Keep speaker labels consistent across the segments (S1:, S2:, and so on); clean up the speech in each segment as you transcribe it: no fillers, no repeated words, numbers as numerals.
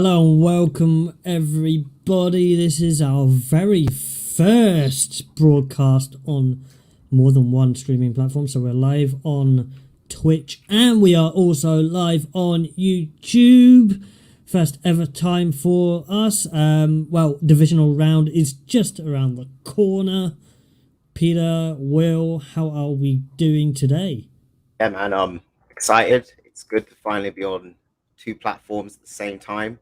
S1: Hello and welcome everybody. This is our very first broadcast on more than one streaming platform. So we're live on Twitch and we are also live on YouTube. First ever time for us. Divisional round is just around the corner. Peter, Will, how are we doing today?
S2: Yeah, man, I'm excited. It's good to finally be on two platforms at the same time,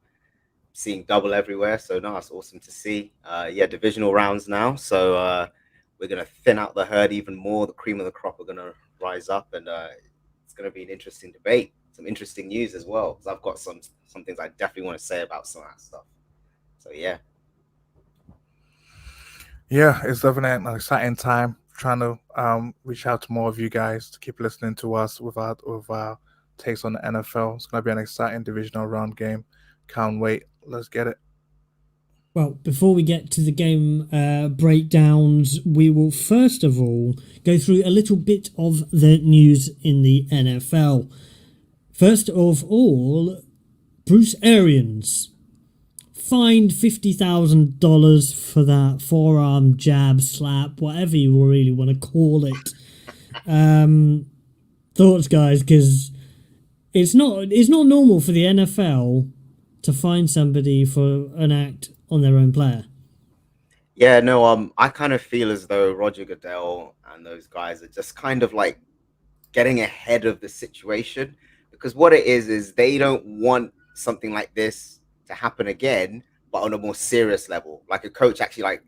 S2: seeing double everywhere. So no, it's awesome to see. Divisional rounds now. So we're gonna thin out the herd even more. The cream of the crop are gonna rise up, and it's gonna be an interesting debate. Some interesting news as well, because I've got some things I definitely want to say about some of that stuff. So yeah.
S3: Yeah, it's definitely an exciting time. Trying to reach out to more of you guys to keep listening to us with our takes on the NFL. It's going to be an exciting divisional round game. Can't wait. Let's get it.
S1: Well, before we get to the game breakdowns, we will first of all go through a little bit of the news in the NFL. First of all, Bruce Arians fined $50,000 for that forearm jab, slap, whatever you really want to call it. Thoughts, guys? Because it's not normal for the NFL to fine somebody for an act on their own player.
S2: Yeah, no, I kind of feel as though Roger Goodell and those guys are just kind of like getting ahead of the situation, because what it is they don't want something like this to happen again, but on a more serious level. Like a coach actually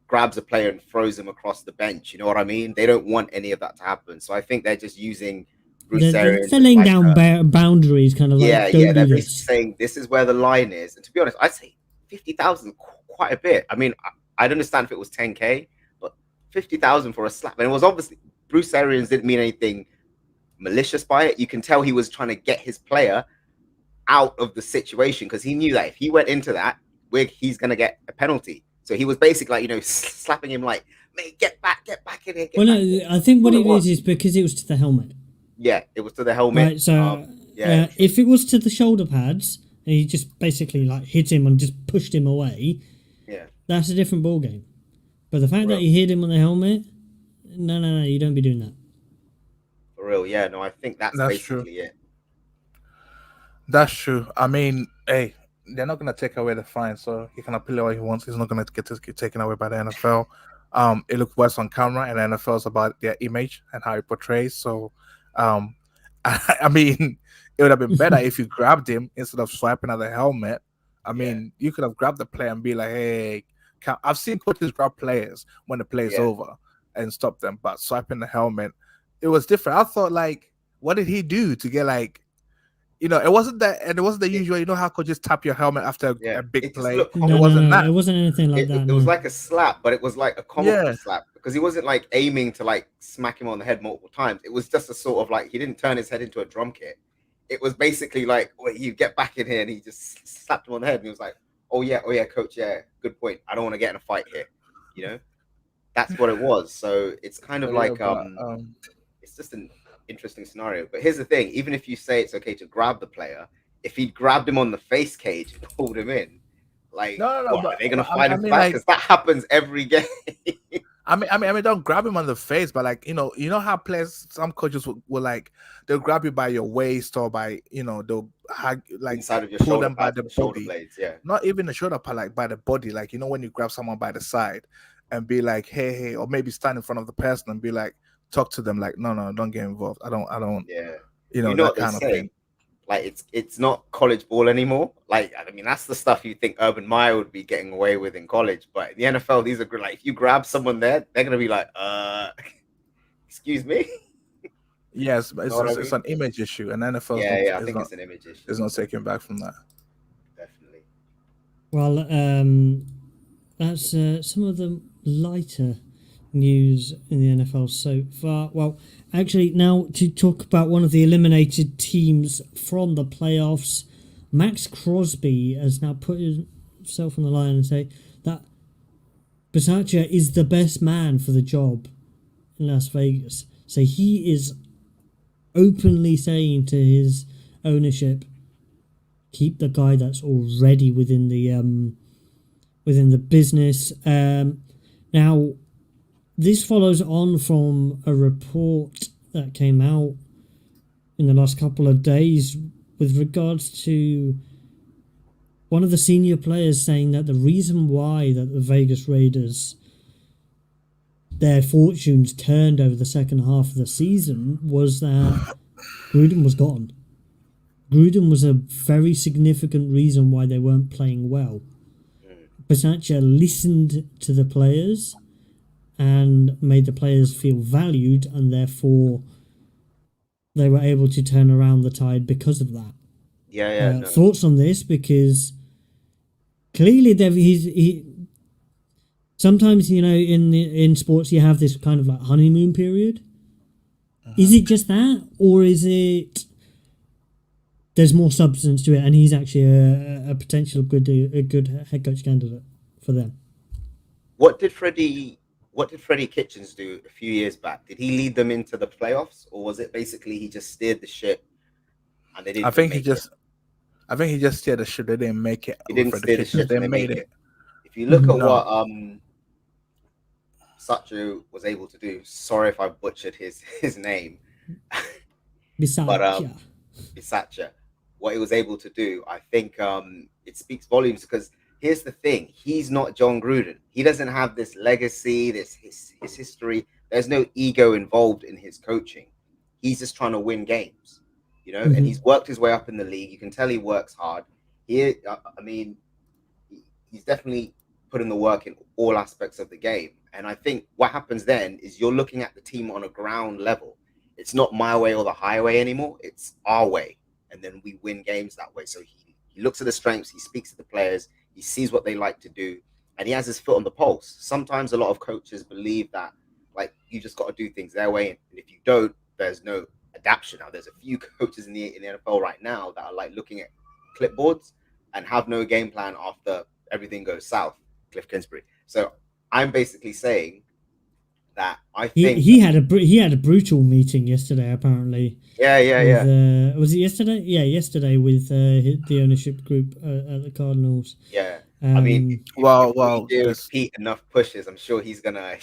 S2: grabs a player and throws him across the bench. You know what I mean? They don't want any of that to happen. So I think they're just using Bruce Arians.
S1: They're laying down boundaries, kind of like,
S2: they're basically saying this is where the line is. And to be honest, I'd say 50,000 quite a bit. I mean, I'd understand if it was 10K, but 50,000 for a slap. And it was obviously Bruce Arians didn't mean anything malicious by it. You can tell he was trying to get his player out of the situation, because he knew that if he went into that, he's going to get a penalty. So he was basically like, slapping him like, mate, get back in here.
S1: I think what it is because it was to the helmet.
S2: Yeah, it was to the helmet.
S1: Right, so if it was to the shoulder pads and he just basically like hit him and just pushed him away, that's a different ball game. But the fact that he hit him on the helmet, no, you don't be doing that.
S2: For real, yeah, no, I think that's basically
S3: true.
S2: it.
S3: That's true. I mean, hey, they're not going to take away the fine, so he can appeal what he wants. He's not going to get taken away by the NFL. It looks worse on camera, and the NFL is about their image and how it portrays. So, I mean, it would have been better if you grabbed him instead of swiping at the helmet. I mean, you could have grabbed the player and be like, hey, I've seen coaches grab players when the play is over and stop them, but swiping the helmet, it was different. I thought, like, what did he do to get like, it wasn't that, and it wasn't the usual. You know how coaches tap your helmet after a big play. It wasn't that.
S1: It wasn't anything like that.
S2: It was like a slap, but it was like a comical slap, because he wasn't like aiming to like smack him on the head multiple times. It was just a sort of like, he didn't turn his head into a drum kit. It was basically like, well, you get back in here, and he just slapped him on the head, and he was like, oh yeah, coach, yeah, good point. I don't want to get in a fight here. That's what it was. So it's kind of like it's just an interesting scenario. But here's the thing: even if you say it's okay to grab the player, if he grabbed him on the face cage and pulled him in, like, are they gonna fight him back? Because that happens every game.
S3: I mean, don't grab him on the face, but like, you know how players, some coaches will like, they'll grab you by your waist or by, they'll like
S2: inside of your
S3: pull
S2: shoulder
S3: them by
S2: pad,
S3: the
S2: shoulder
S3: body.
S2: blades, yeah.
S3: Not even the shoulder pad, like by the body, like, when you grab someone by the side and be like, hey, or maybe stand in front of the person and be like, talk to them, like, no, don't get involved. I don't.
S2: Yeah.
S3: That kind of thing.
S2: Like, it's not college ball anymore. Like, I mean, that's the stuff you think Urban Meyer would be getting away with in college. But in the NFL, these are like, if you grab someone there, they're gonna be like, excuse me.
S3: Yes, but it's an image issue, and NFL.
S2: I think it's an image issue.
S3: There's no taking back from that.
S2: Definitely.
S1: Well, that's some of the lighter news in the NFL so far. Well, actually, now to talk about one of the eliminated teams from the playoffs, Max Crosby has now put himself on the line and say that Bisaccia is the best man for the job in Las Vegas. So he is openly saying to his ownership, keep the guy that's already within the business. Now, this follows on from a report that came out in the last couple of days with regards to one of the senior players saying that the reason why that the Vegas Raiders, their fortunes turned over the second half of the season was that Gruden was gone. Gruden was a very significant reason why they weren't playing well. Bisaccia listened to the players and made the players feel valued, and therefore they were able to turn around the tide because of that.
S2: No.
S1: Thoughts on this? Because clearly sometimes, in sports you have this kind of like honeymoon period. Is it just that, or is it there's more substance to it, and he's actually a potential good head coach candidate for them?
S2: What did Freddie Kitchens do a few years back? Did he lead them into the playoffs, or was it basically he just steered the ship and they didn't?
S3: I think he just steered the ship. They didn't make it.
S2: He didn't steer the ship.
S3: They made it.
S2: If you look at what Sacho was able to do, sorry if I butchered his name,
S1: Bisaccia.
S2: Bisaccia, what he was able to do, I think it speaks volumes, because here's the thing, he's not Jon Gruden. He doesn't have this legacy, his history. There's no ego involved in his coaching. He's just trying to win games, and he's worked his way up in the league. You can tell he works hard. He's definitely put in the work in all aspects of the game. And I think what happens then is you're looking at the team on a ground level. It's not my way or the highway anymore. It's our way. And then we win games that way. So he looks at the strengths. He speaks to the players. He sees what they like to do. And he has his foot on the pulse. Sometimes a lot of coaches believe that, like, you just got to do things their way. And if you don't, there's no adaptation. Now, there's a few coaches in the NFL right now that are like looking at clipboards and have no game plan after everything goes south. Cliff Kingsbury. So I'm basically saying that I think
S1: he had a brutal meeting yesterday. Apparently,
S2: yeah.
S1: Was it yesterday? Yeah, yesterday with the ownership group at the Cardinals.
S2: Yeah,
S3: Well,
S2: give Pete enough pushes, I'm sure he's gonna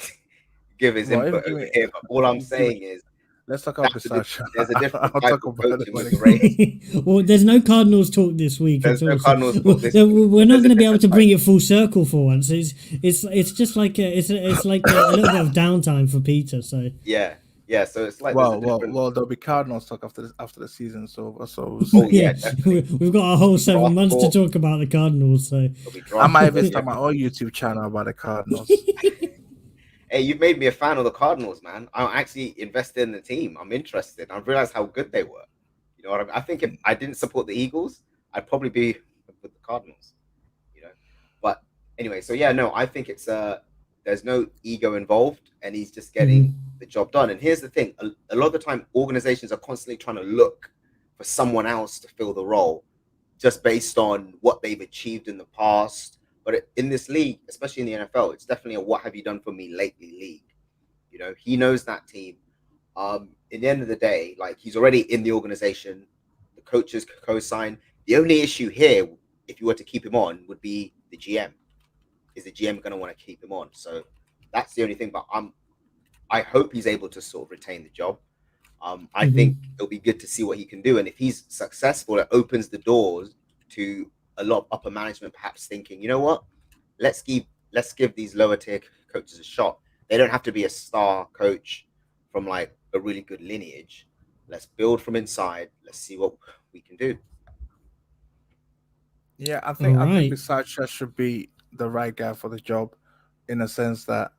S2: give his input over here. But all I'm saying is,
S3: let's talk about Bisaccia.
S2: There's a different type of coaching with the Raiders.
S1: Well, there's no Cardinals talk this week.
S2: There's no Cardinals talk this
S1: week. We're not going to be able to bring
S2: type.
S1: it full circle for once. It's just like it's like a little bit of downtime for Peter. So
S2: yeah. So it's like
S3: well, there'll be Cardinals talk after the season's over. So
S1: yeah, we've got a whole 7 months to talk about the Cardinals. So
S3: I might even start my own YouTube channel about the Cardinals.
S2: Hey, you've made me a fan of the Cardinals, man. I'm actually invested in the team. I'm interested. I realized how good they were. You know what I mean? I think if I didn't support the Eagles, I'd probably be with the Cardinals. But anyway, so yeah, no, I think it's there's no ego involved, and he's just getting the job done. And here's the thing: a lot of the time, organizations are constantly trying to look for someone else to fill the role, just based on what they've achieved in the past. But in this league, especially in the NFL, it's definitely a "what have you done for me lately" league. He knows that team. In the end of the day, like, he's already in the organization. The coaches co-sign. The only issue here, if you were to keep him on, would be the GM. Is the GM going to want to keep him on? So that's the only thing. But I hope he's able to sort of retain the job. I think it'll be good to see what he can do. And if he's successful, it opens the doors to a lot of upper management perhaps thinking, you know what, let's give these lower tier coaches a shot. They don't have to be a star coach from like a really good lineage. Let's build from inside. Let's see what we can do.
S3: Yeah, I think Bisaccia should be the right guy for the job, in a sense that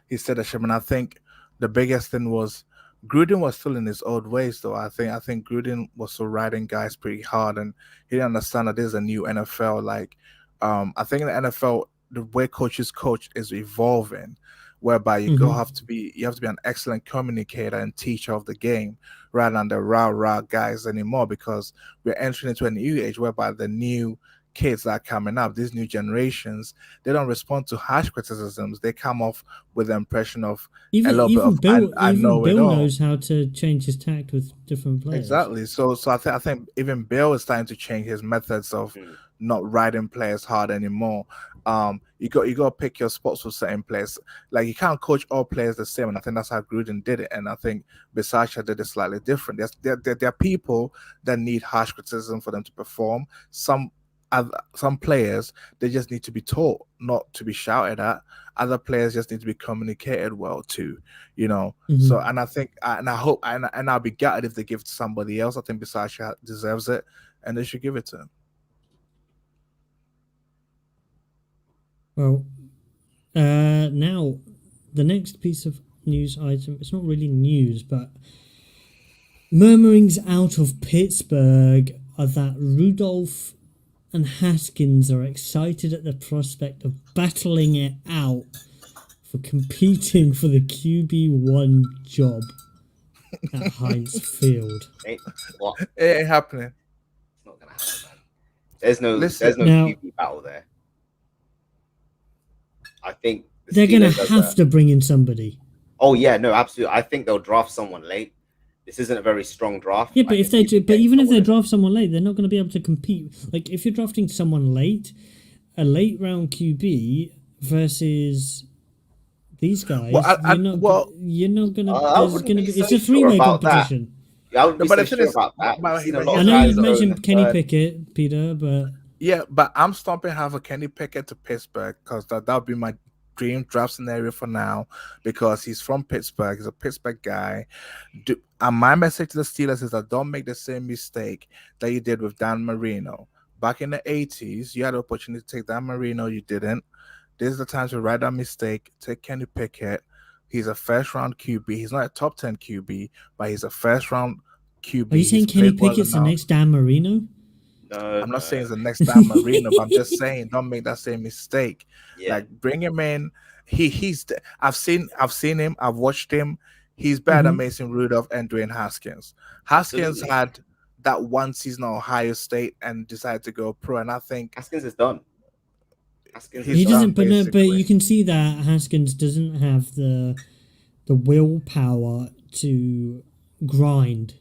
S3: he said a ship. And I think the biggest thing was Gruden was still in his old ways, though. I think Gruden was still riding guys pretty hard, and he didn't understand that there's a new NFL. Like, I think in the NFL, the way coaches coach is evolving, whereby you have to be an excellent communicator and teacher of the game, rather than the rah guys anymore, because we're entering into a new age whereby the new kids that are coming up, these new generations, they don't respond to harsh criticisms. They come off with the impression of a little bit of I know it
S1: Bill
S3: all.
S1: knows how to change his tact with different players.
S3: Exactly. So I think even Bill is starting to change his methods of not riding players hard anymore. You got to pick your spots with certain players. Like, you can't coach all players the same, and I think that's how Gruden did it. And I think Bisaccia did it slightly different. There are people that need harsh criticism for them to perform. Some players, they just need to be taught, not to be shouted at. Other players just need to be communicated well to, So, and I think, and I hope, and I'll be gutted if they give it to somebody else. I think Bisaccia deserves it, and they should give it to him.
S1: Well, now the next piece of news item, it's not really news, but murmurings out of Pittsburgh are that Rudolph and Haskins are excited at the prospect of battling it out for competing for the QB1 job at Heinz Field.
S2: What?
S3: It ain't happening.
S2: It's not gonna happen, man. There's no QB battle there. I think
S1: they're going to have to bring in somebody.
S2: Oh yeah, no, absolutely. I think they'll draft someone late. This isn't a very strong draft.
S1: Yeah, but even if they draft someone late, they're not going to be able to compete. Like, if you're drafting someone late, a late round QB versus these guys, you're not going to. It's a three-way competition.
S2: I wouldn't be so sure about that.
S1: I know you mentioned Kenny Pickett, Peter, but
S3: yeah, but I'm stomping half of Kenny Pickett to Pittsburgh because that would be my dream draft scenario for now, because he's from Pittsburgh. He's a Pittsburgh guy. And my message to the Steelers is that don't make the same mistake that you did with Dan Marino. Back in the 80s, you had the opportunity to take Dan Marino. You didn't. This is the time to right that mistake. Take Kenny Pickett. He's a first-round QB. He's not a top 10 QB, but he's a first-round QB.
S1: Are you saying Kenny Pickett's the next Dan Marino?
S2: No,
S3: I'm not saying it's the next Dan Marino, but I'm just saying don't make that same mistake.
S2: Yeah.
S3: Like, bring him in. I've seen him. I've watched him. He's better than Mason Rudolph and Dwayne Haskins. Haskins had that one season at Ohio State and decided to go pro, and I think
S2: Haskins is done.
S1: He doesn't, but you can see that Haskins doesn't have the willpower to grind.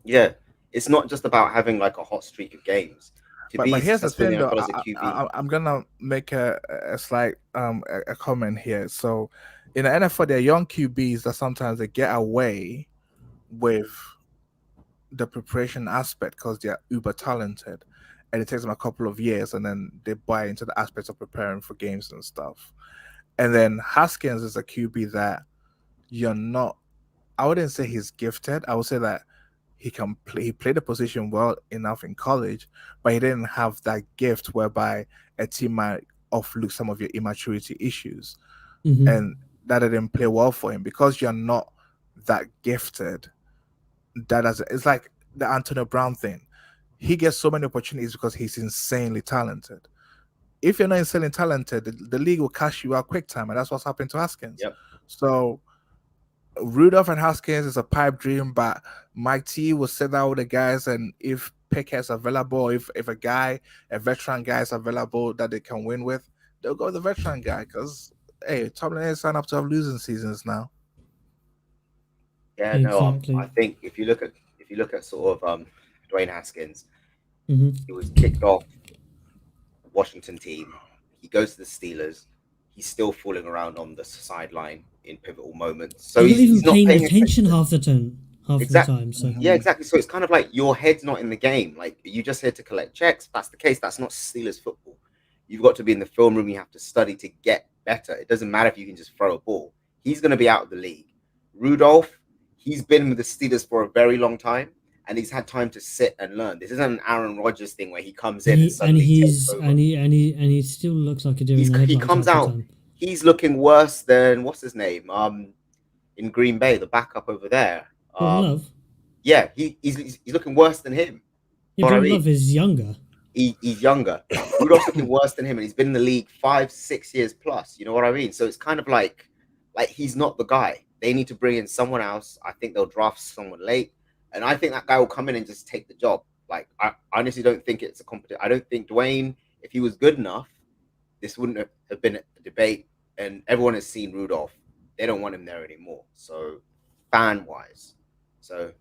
S3: Yeah,
S2: it's not just about having like a hot streak of games.
S3: But here's the thing, though. I'm gonna make a slight a comment here. So in the NFL, there are young QBs that sometimes they get away with the preparation aspect because they're uber talented, and it takes them a couple of years, and then they buy into the aspects of preparing for games and stuff. And then Haskins is a QB that you're not. I wouldn't say he's gifted. I would say that he played the position well enough in college, but he didn't have that gift whereby a team might overlook some of your immaturity issues. And that didn't play well for him because you're not that gifted. It's like the Antonio Brown thing. He gets so many opportunities because he's insanely talented. If you're not insanely talented, the league will cash you out quick time, and that's what's happened to Haskins.
S2: Yep.
S3: So Rudolph and Haskins is a pipe dream, but Mike T will sit down with the guys, and if Pickett's available, if a veteran guy is available that they can win with, they'll go with the veteran guy because, hey, Tomlin ain't signed up to have losing seasons now.
S2: Yeah, exactly. No, I think if you look at sort of Dwayne Haskins, he was kicked off the Washington team. He goes to the Steelers. He's still falling around on the sideline in pivotal moments. So
S1: he's not paying attention half the time. So
S2: yeah, exactly. So it's kind of like your head's not in the game. Like, you just here to collect checks. If that's the case, that's not Steelers football. You've got to be in the film room. You have to study to get better. It doesn't matter if you can just throw a ball. He's going to be out of the league. Rudolph, he's been with the Steelers for a very long time, and he's had time to sit and learn. This isn't an Aaron Rodgers thing where he comes in and
S1: he still looks like a different.
S2: He comes out. He's looking worse than what's his name? In Green Bay, the backup over there.
S1: Love.
S2: Yeah, he's looking worse than him.
S1: Yeah, but Love is younger.
S2: He's younger. Rudolph's looking worse than him, and he's been in the league 5-6 years plus. You know what I mean? So it's kind of like he's not the guy. They need to bring in someone else. I think they'll draft someone late, and I think that guy will come in and just take the job. Like, I honestly don't think it's a competition. I don't think Dwayne If he was good enough, this wouldn't have been a debate. And everyone has seen Rudolph. They don't want him there anymore. So fan-wise, so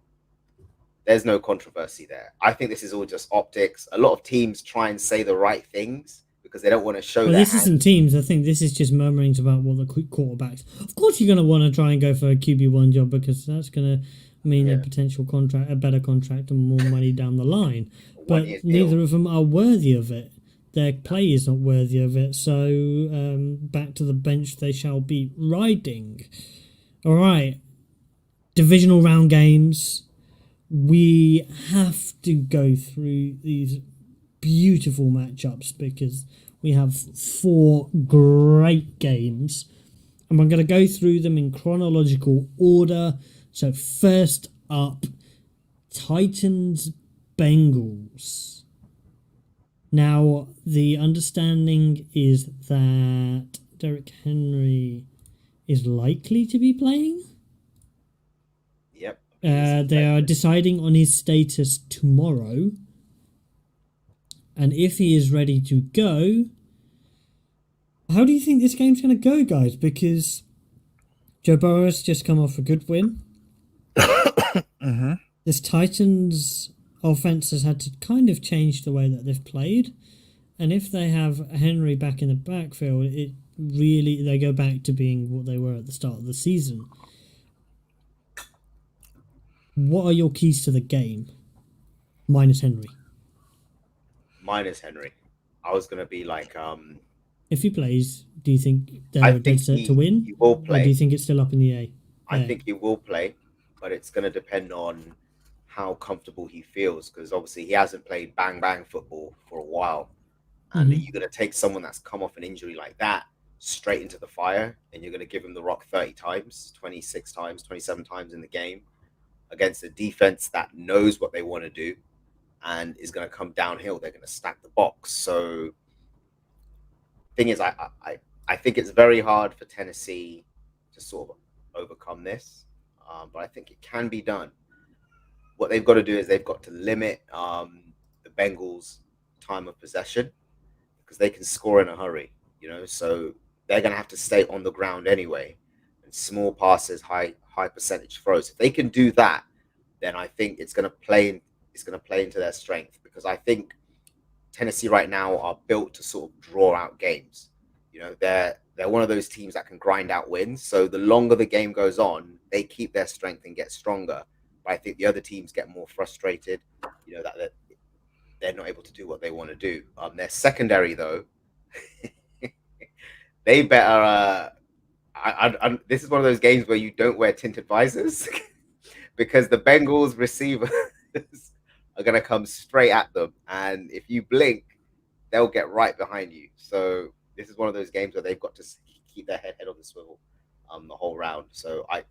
S2: there's no controversy there. I think this is all just optics. A lot of teams try and say the right things because they don't want to show
S1: Well,
S2: their
S1: this isn't teams. I think this is just murmurings about what the quarterbacks. Of course, you're going to want to try and go for a QB1 job because that's going to mean a potential contract, a better contract, and more money down the line. But neither of them are worthy of it. Their play is not worthy of it. So back to the bench they shall be riding. All right. Divisional round games. We have to go through these beautiful matchups because we have 4 great games. And I'm going to go through them in chronological order. So first up, Titans Bengals. Now, the understanding is that Derrick Henry is likely to be playing.
S2: Yep.
S1: They are deciding on his status tomorrow. And if he is ready to go, how do you think this game's going to go, guys? Because Joe Burrow's just come off a good win.
S3: Mm-hmm.
S1: This Titans offense has had to kind of change the way that they've played. And if they have Henry back in the backfield, they go back to being what they were at the start of the season. What are your keys to the game? Minus Henry.
S2: Minus Henry. I was going to be like...
S1: if he plays, do you think they're dead set to win?
S2: He will play.
S1: Or do you think it's still up in the air?
S2: I think he will play, but it's going to depend on how comfortable he feels, because obviously he hasn't played bang football for a while. And you're going to take someone that's come off an injury like that straight into the fire, and you're going to give him the rock 30 times, 26 times, 27 times in the game against a defense that knows what they want to do and is going to come downhill. They're going to stack the box. So thing is, I think it's very hard for Tennessee to sort of overcome this, but I think it can be done. What they've got to do is they've got to limit the Bengals' time of possession, because they can score in a hurry, so they're going to have to stay on the ground anyway, and small passes, high percentage throws. If they can do that, then I think it's going to play into their strength, because I think Tennessee right now are built to sort of draw out games. They're one of those teams that can grind out wins. So the longer the game goes on, they keep their strength and get stronger. But I think the other teams get more frustrated, that they're not able to do what they want to do. Their secondary, though, they better. This is one of those games where you don't wear tinted visors because the Bengals receivers are going to come straight at them. And if you blink, they'll get right behind you. So this is one of those games where they've got to keep their head on the swivel the whole round. So I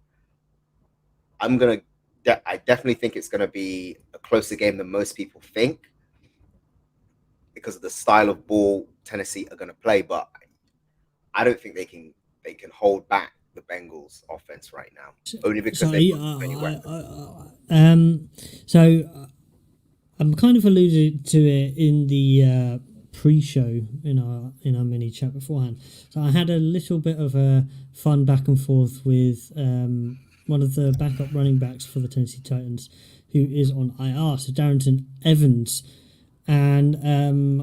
S2: definitely think it's going to be a closer game than most people think, because of the style of ball Tennessee are going to play. But I don't think they can hold back the Bengals offense right now, only because they've got many weapons.
S1: So I'm kind of alluded to it in the pre-show in our mini chat beforehand. So I had a little bit of a fun back and forth with one of the backup running backs for the Tennessee Titans, who is on IR, so Darrington Evans. And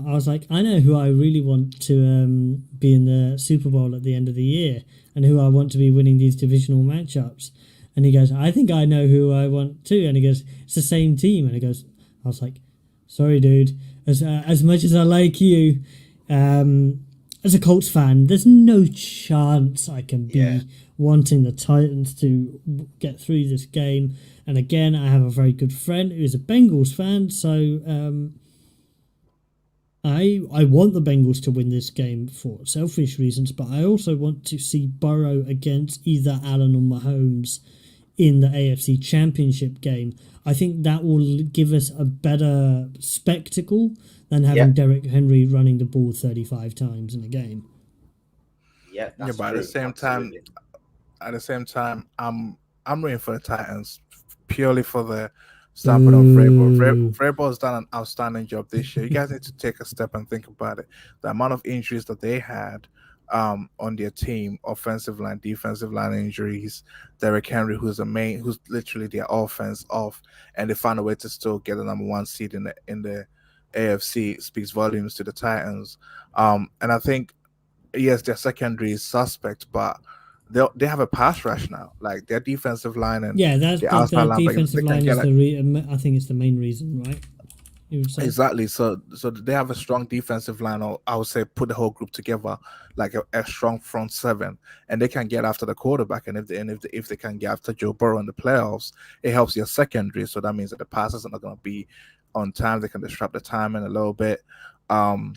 S1: I was like, I know who I really want to be in the Super Bowl at the end of the year, and who I want to be winning these divisional matchups. And he goes, I think I know who I want to. And he goes, it's the same team. And he goes, I was like, sorry, dude. As much as I like you, as a Colts fan, there's no chance I can be wanting the Titans to get through this game. And again, I have a very good friend who is a Bengals fan, so I want the Bengals to win this game for selfish reasons, but I also want to see Burrow against either Allen or Mahomes in the AFC Championship game. I think that will give us a better spectacle than having Derrick Henry running the ball 35 times in a game.
S2: Yeah,
S3: but at the same time, I'm rooting for the Titans purely for the Stop it on Vrabel. Vrabel has done an outstanding job this year. You guys need to take a step and think about it. The amount of injuries that they had on their team, offensive line, defensive line injuries, Derrick Henry, who's literally their offense off, and they found a way to still get the number 1 seed in the AFC, speaks volumes to the Titans. And I think, yes, their secondary is suspect, but they have a pass rush now. Like their defensive line and
S1: that's
S3: the
S1: the defensive line is I think it's the main reason, right? You would say?
S3: Exactly. So they have a strong defensive line, or I would say put the whole group together like a strong front seven, and they can get after the quarterback. And if they can get after Joe Burrow in the playoffs, it helps your secondary. So that means that the passes are not going to be on time. They can disrupt the timing a little bit. And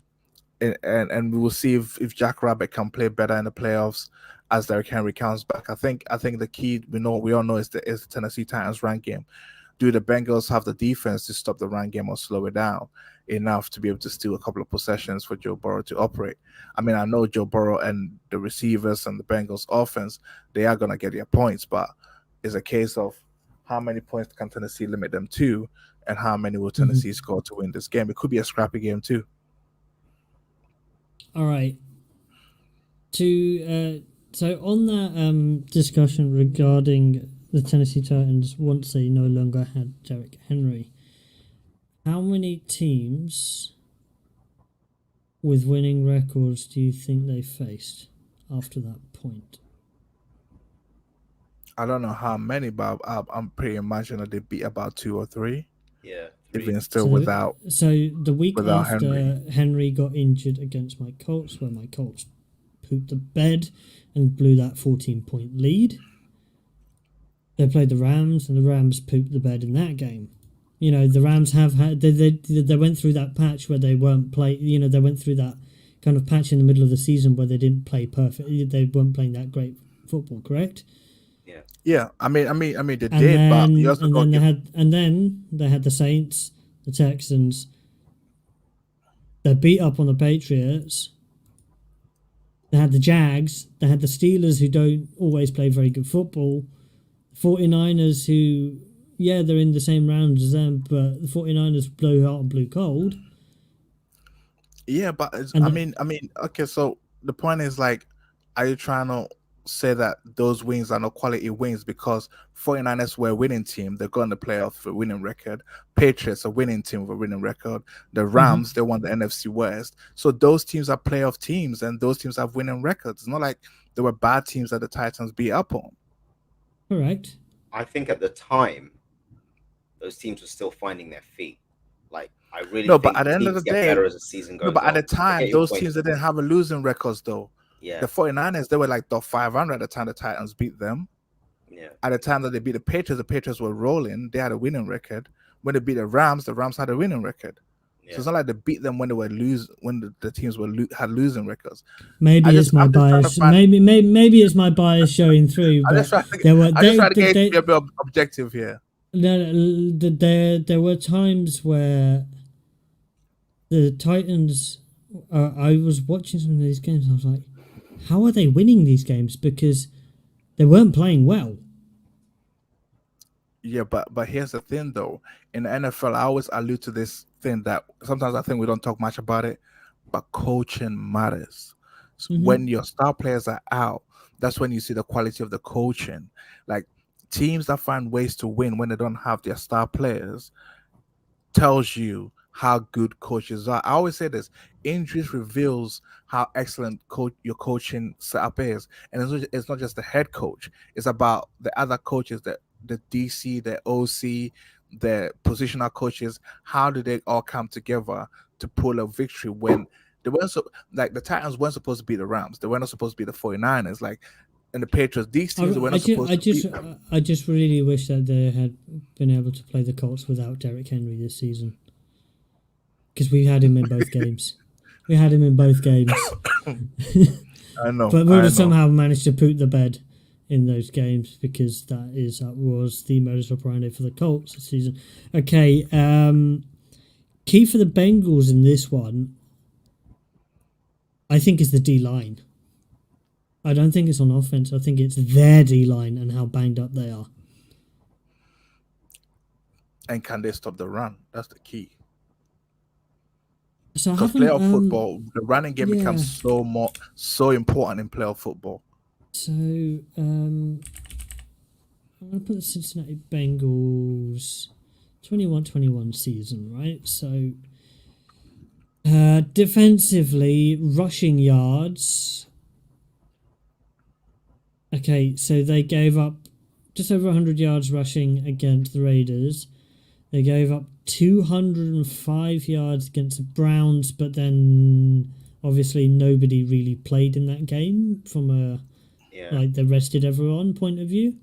S3: we will see if Jack Rabbit can play better in the playoffs as Derrick Henry comes back. I think the key we all know is the Tennessee Titans run game. Do the Bengals have the defense to stop the run game or slow it down enough to be able to steal a couple of possessions for Joe Burrow to operate? I mean, I know Joe Burrow and the receivers and the Bengals offense, they are going to get their points, but it's a case of how many points can Tennessee limit them to, and how many will Tennessee score to win this game. It could be a scrappy game too.
S1: All right. So on that discussion regarding the Tennessee Titans, once they no longer had Derrick Henry, how many teams with winning records do you think they faced after that point?
S3: I don't know how many, but I'm pretty imagining that they beat about 2 or 3.
S2: Yeah.
S3: Even still without.
S1: So the week after
S3: Henry
S1: got injured against my Colts, where my Colts pooped the bed and blew that 14-point lead, they played the Rams, and the Rams pooped the bed in that game. You know, the Rams have had they went through that patch where they weren't play. You know, they went through that kind of patch in the middle of the season where they didn't play perfect. They weren't playing that great football, correct?
S3: Yeah. Yeah. I mean, they did, but you also
S1: they had the Saints, the Texans. They beat up on the Patriots. They had the Jags. They had the Steelers, who don't always play very good football. 49ers, who, they're in the same round as them, but the 49ers blew hot and blew cold.
S3: Yeah, but okay, so the point is, like, are you trying to say that those wins are not quality wins? Because 49ers were a winning team. They got in the playoffs with a winning record. Patriots, a winning team with a winning record. The Rams, they won the NFC West. So those teams are playoff teams, and those teams have winning records. It's not like they were bad teams that the Titans beat up on.
S1: Correct.
S2: I think at the time, those teams were still finding their feet. Like, I really think
S3: but at the end of the day,
S2: better as the season goes
S3: but at the
S2: on.
S3: time, those teams that didn't have a losing records, though.
S2: Yeah.
S3: The 49ers, they were like top 500 at the time the Titans beat them.
S2: Yeah.
S3: At the time that they beat the Patriots were rolling. They had a winning record. When they beat the Rams had a winning record. Yeah. So it's not like they beat them when they were the teams had losing records.
S1: Maybe it's my bias. Maybe it's my bias showing through.
S3: I just try to get a bit objective here.
S1: There were times where the Titans. I was watching some of these games. And I was like, how are they winning these games? Because they weren't playing well.
S3: Yeah, but here's the thing, though. In the NFL, I always allude to this thing that sometimes I think we don't talk much about it, but coaching matters. So when your star players are out, that's when you see the quality of the coaching. Like, teams that find ways to win when they don't have their star players tells you how good coaches are. I always say this: injuries reveals how excellent your coaching setup is, and it's not just the head coach. It's about the other coaches, the DC, the OC, the positional coaches. How do they all come together to pull a victory when they weren't like the Titans weren't supposed to be the Rams? They weren't supposed to be the 49ers. Like, and the Patriots, these teams were not supposed to beat them.
S1: I just really wish that they had been able to play the Colts without Derrick Henry this season. Because we had him in both games. I
S3: know.
S1: But we would have somehow managed to poop the bed in those games, because that was the modus operandi for the Colts this season. Okay, key for the Bengals in this one, I think, is the D-line. I don't think it's on offense. I think it's their D-line and how banged up they are.
S3: And can they stop the run? That's the key.
S1: So I
S3: Because
S1: haven't.
S3: playoff football, the running game
S1: yeah.
S3: becomes so important in playoff football.
S1: So I'm gonna put the Cincinnati Bengals 21-21 season, right? So defensively, rushing yards. Okay, so they gave up just over 100 yards rushing against the Raiders. They gave up 205 yards against the Browns, but then obviously nobody really played in that game from a like they rested everyone point of view.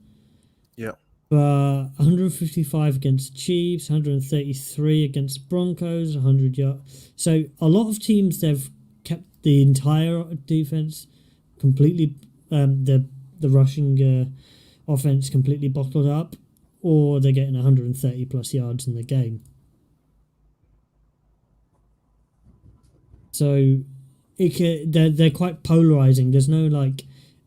S3: Yeah.
S1: But 155 against Chiefs, 133 against Broncos, 100 yards. So a lot of teams, they've kept the entire defense completely, the rushing offense completely bottled up, or they're getting 130 plus yards in the game. So they're quite polarizing. There's no like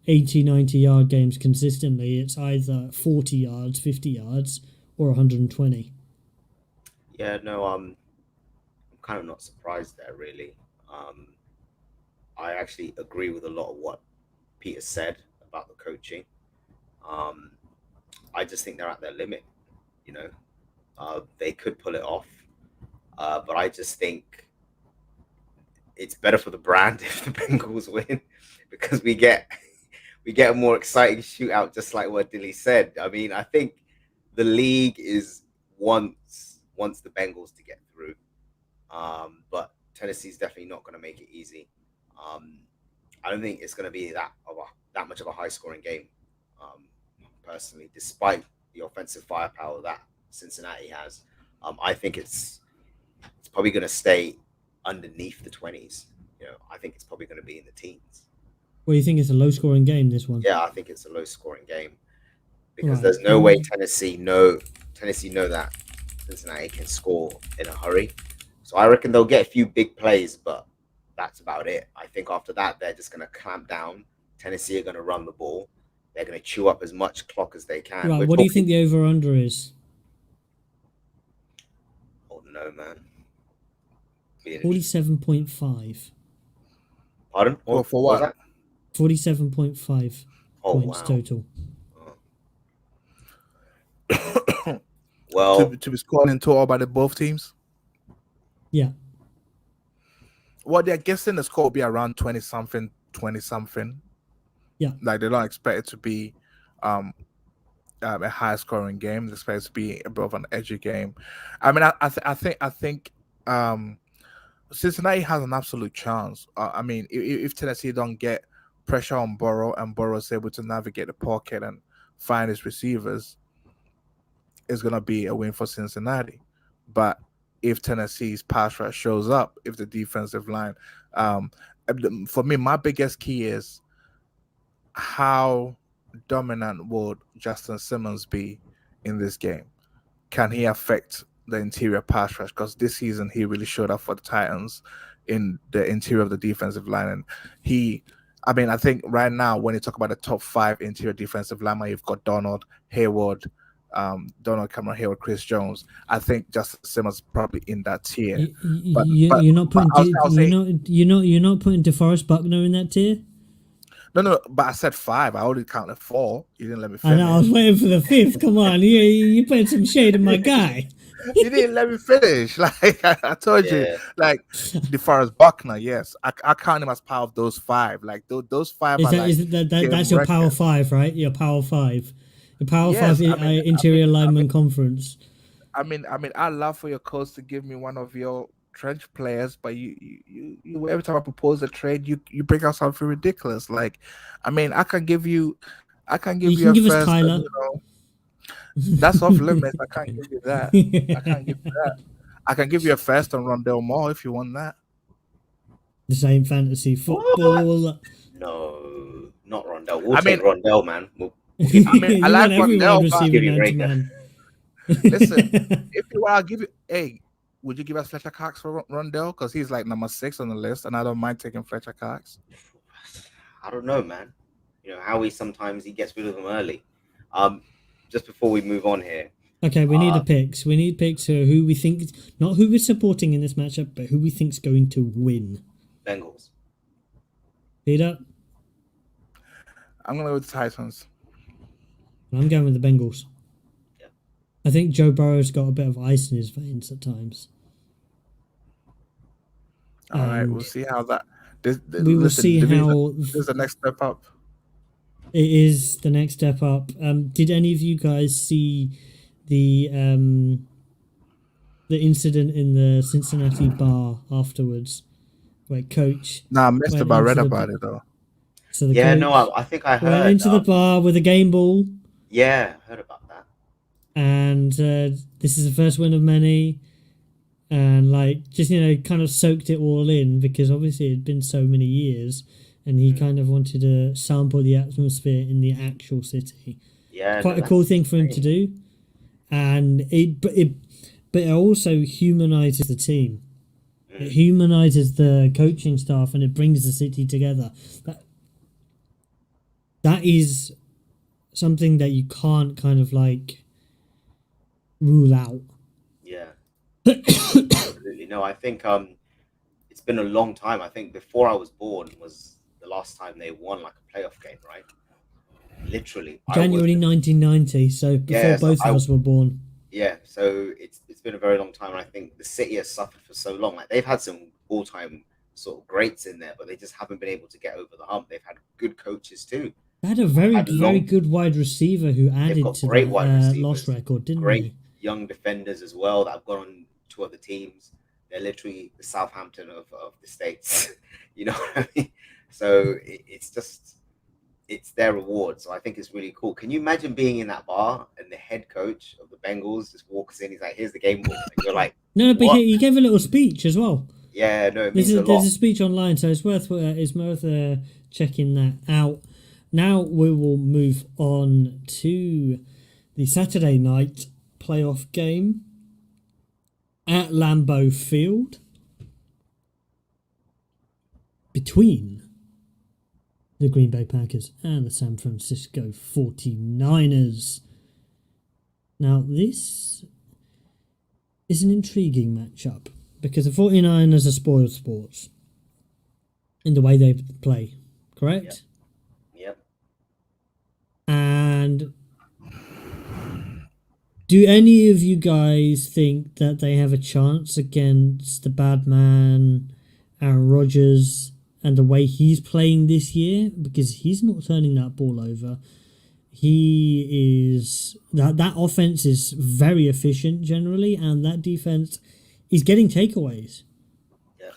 S1: 80, 90 yard games consistently. It's either 40 yards, 50 yards, or 120.
S2: Yeah, no, I'm kind of not surprised there, really. I actually agree with a lot of what Peter said about the coaching. I just think they're at their limit, you know. They could pull it off, but I just think it's better for the brand if the Bengals win, because we get a more exciting shootout, just like what Dilly said. I mean, I think the league is wants the Bengals to get through, but Tennessee's definitely not going to make it easy. I don't think it's going to be that much of a high scoring game, personally, despite the offensive firepower that Cincinnati has. I think it's probably going to stay underneath the 20s. You know, I think it's probably going to be in the teens.
S1: Well, you think it's a low scoring game, this one?
S2: Yeah, I think it's a low scoring game, because
S1: Right.
S2: there's no way Tennessee know that Cincinnati can score in a hurry. So I reckon they'll get a few big plays, but that's about it. I think after that, they're just going to clamp down. Tennessee are going to run the ball. They're going to chew up as much clock as they can.
S1: Right. What do you think the over under is?
S2: Oh no, man.
S1: 47.5.
S2: Pardon?
S3: Well, for what?
S2: Was that?
S1: 47.5 points total.
S2: Well,
S3: to be scored in total by both teams.
S1: Yeah.
S3: Well, they're guessing the score will be around 20 something.
S1: Yeah.
S3: Like, they don't expect it to be a high scoring game. They expect it to be a bit of an edgy game. I mean, I think Cincinnati has an absolute chance. I mean, if Tennessee don't get pressure on Burrow and Burrow is able to navigate the pocket and find his receivers, it's going to be a win for Cincinnati. But if Tennessee's pass rush shows up, if the defensive line, for me, my biggest key is how dominant would Justin Simmons be in this game? Can he affect the interior pass rush? Because this season he really showed up for the Titans in the interior of the defensive line. And I think right now when you talk about the top 5 interior defensive linemen, you've got Donald, Hayward, Cameron Hayward, Chris Jones. I think Justin Simmons probably in that tier.
S1: You're not putting you're not putting DeForest Buckner in that tier.
S3: No, but I said 5. I already counted 4. You didn't let me finish.
S1: I know, I was waiting for the 5th. Come on, you putting some shade in my guy.
S3: You didn't let me finish. Like I told you, like DeForest Buckner. Yes, I count him as part of those 5. Like those 5.
S1: That's your power 5, right? Your power 5. The power 5 interior lineman conference.
S3: I mean, I'd love for your coach to give me one of your trench players, but you every time I propose a trade, you bring out something ridiculous. Like, I mean, I can give you a first.
S1: Kyler.
S3: That's off limits. I can't give you that. I can give you a first on Rondell Moore if you want that.
S1: This ain't fantasy football.
S2: No, not Rondell. We'll take Rondell, man.
S3: I like Rondell.
S1: Man.
S3: Listen, if you want, I'll give you. Hey, would you give us Fletcher Cox for Rondell? Because he's like number 6 on the list, and I don't mind taking Fletcher Cox.
S2: I don't know, man. You know, Howie sometimes he gets rid of them early. Just before we move on here,
S1: Okay, we need a picks. We need picks who we think, not who we're supporting in this matchup, but who we think's going to win.
S2: Bengals.
S1: Peter?
S3: I'm gonna go with the Titans.
S1: I'm going with the Bengals.
S2: Yeah.
S1: I think Joe Burrow's got a bit of ice in his veins at times.
S3: All right, we'll see how that.
S1: We will see how
S3: this is the next step up.
S1: It is the next step up. Did any of you guys see the incident in the Cincinnati bar afterwards, where coach?
S3: Nah, I missed
S1: went
S3: about read
S1: into the
S3: about it though.
S1: So the
S2: Yeah,
S1: coach
S2: no, I think I
S1: went
S2: heard.
S1: into the bar with a game ball,
S2: Yeah, I heard about that.
S1: and this is the first win of many, and like just kind of soaked it all in because obviously it had been so many years, and he kind of wanted to sample the atmosphere in the actual city.
S2: Yeah,
S1: Quite a cool thing for him to do, and but it also humanizes the team. It humanizes the coaching staff, and it brings the city together. That is something that you can't kind of like rule out.
S2: Yeah. Absolutely. No, I think it's been a long time. I think before I was born was the last time they won like a playoff game, right? Literally.
S1: January 1990, so before both of us were born.
S2: Yeah, so it's been a very long time, and I think the city has suffered for so long. Like they've had some all-time sort of greats in there, but they just haven't been able to get over the hump. They've had good coaches too.
S1: They had a very good wide receiver who added to the loss record, didn't
S2: great
S1: they?
S2: Young defenders as well that have gone on to other teams. They're literally the Southampton of the States. You know what I mean? So it's their reward. So I think it's really cool. Can you imagine being in that bar and the head coach of the Bengals just walks in? He's like, "Here's the game ball." And you're like,
S1: no, but he gave a little speech as well.
S2: Yeah, no, it means a lot.
S1: There's a speech online, so it's worth checking that out. Now we will move on to the Saturday night playoff game at Lambeau Field between the Green Bay Packers and the San Francisco 49ers. Now, this is an intriguing matchup because the 49ers are spoiled sports in the way they play, correct?
S2: Yep.
S1: And do any of you guys think that they have a chance against the bad man, Aaron Rodgers, and the way he's playing this year? Because he's not turning that ball over. He is that offense is very efficient generally, and that defense is getting takeaways.
S2: Yeah.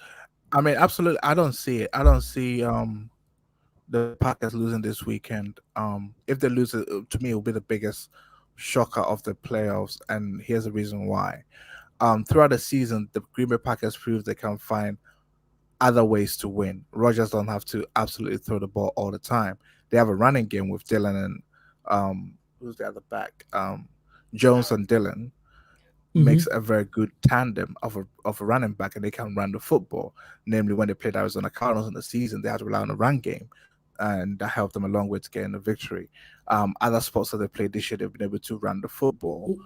S3: I mean, absolutely. I don't see it. I don't see the Packers losing this weekend. If they lose it, to me, it will be the biggest shocker of the playoffs, and here's the reason why. Throughout the season, the Green Bay Packers proved they can find other ways to win. Rodgers don't have to absolutely throw the ball all the time. They have a running game with Dylan and who's the other back? Jones and Dylan makes a very good tandem of a running back, and they can run the football. Namely, when they played Arizona Cardinals in the season, they had to rely on the run game, and that helped them a long way to getting the victory. Other sports that they played this year, they've been able to run the football,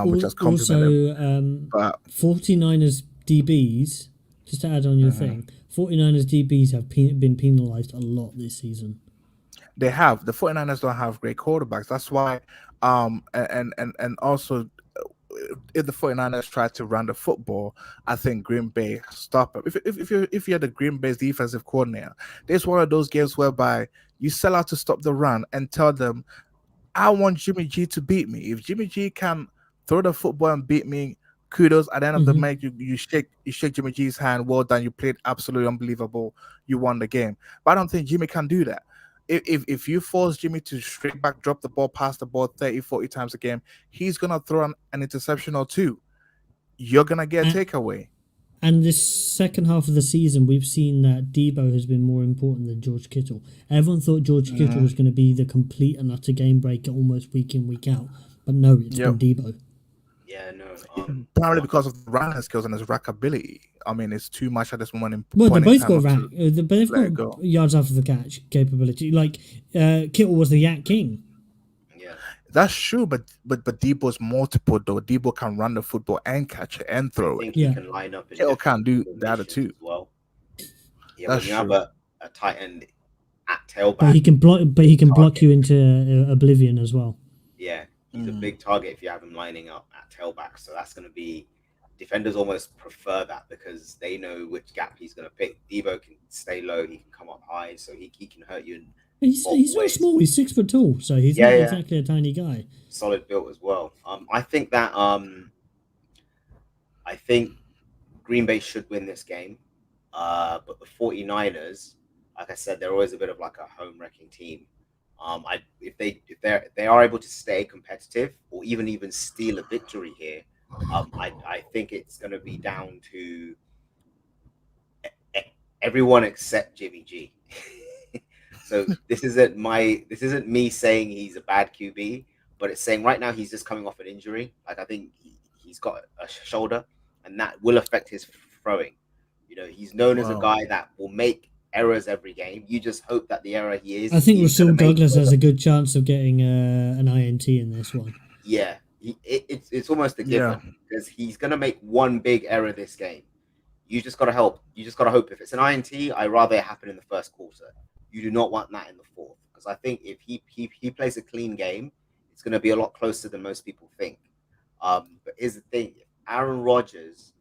S3: which has complemented them. But
S1: 49ers DBs, just to add on your thing, 49ers DBs have been penalized a lot this season.
S3: They have. The 49ers don't have great quarterbacks. That's why, and also, if the 49ers try to run the football, I think Green Bay stop them. If you're the Green Bay's defensive coordinator, there's one of those games whereby you sell out to stop the run and tell them, I want Jimmy G to beat me. If Jimmy G can throw the football and beat me, kudos. At the end of the match, you shake Jimmy G's hand. Well done. You played absolutely unbelievable. You won the game. But I don't think Jimmy can do that. If you force Jimmy to straight back, drop the ball, pass the ball 30, 40 times a game, he's going to throw an interception or two. You're going to get a takeaway.
S1: And this second half of the season, we've seen that Debo has been more important than George Kittle. Everyone thought George Kittle was going to be the complete and utter game breaker almost week in, week out. But no, it's been Debo.
S2: Yeah, no.
S3: Probably because of the running skills and his rack ability. I mean, it's too much at this moment.
S1: Well, they both got rack. They've got yards after the catch capability. Like Kittle was the Yak King.
S2: Yeah,
S3: That's true, but Debo's multiple though. Debo can run the football and catch it and
S2: I
S3: throw it.
S2: think he can line up in
S3: Hill can't do
S2: different
S3: the other two.
S2: formations as well. Yeah,
S3: That's
S2: when you have
S3: true.
S2: a tight end at tailback,
S1: But he can block. But he can block
S2: target.
S1: you into oblivion as well.
S2: Yeah, he's a big target if you have him lining up at tailback. So that's going to be defenders almost prefer that because they know which gap he's going to pick. Debo can stay low, he can come up high, so he can hurt you.
S1: He's not small. He's 6 foot tall, so he's not exactly a tiny guy.
S2: Solid built as well. I think that I think Green Bay should win this game, but the 49ers, like I said, they're always a bit of like a home wrecking team. If they are able to stay competitive or even steal a victory here, I think it's going to be down to everyone except Jimmy G. So this isn't me saying he's a bad QB, but it's saying right now he's just coming off an injury. Like I think he's got a shoulder, and that will affect his throwing. You know, he's known as a guy that will make errors every game. You just hope that the error he is.
S1: I think Rasul Douglas has a good chance of getting an INT in this one.
S2: Yeah, it's almost a given because he's going to make one big error this game. You just got to help. You just got to hope. If it's an INT, I'd rather it happen in the first quarter. You do not want that in the fourth because I think if he plays a clean game, it's going to be a lot closer than most people think. But here's the thing: if Aaron Rodgers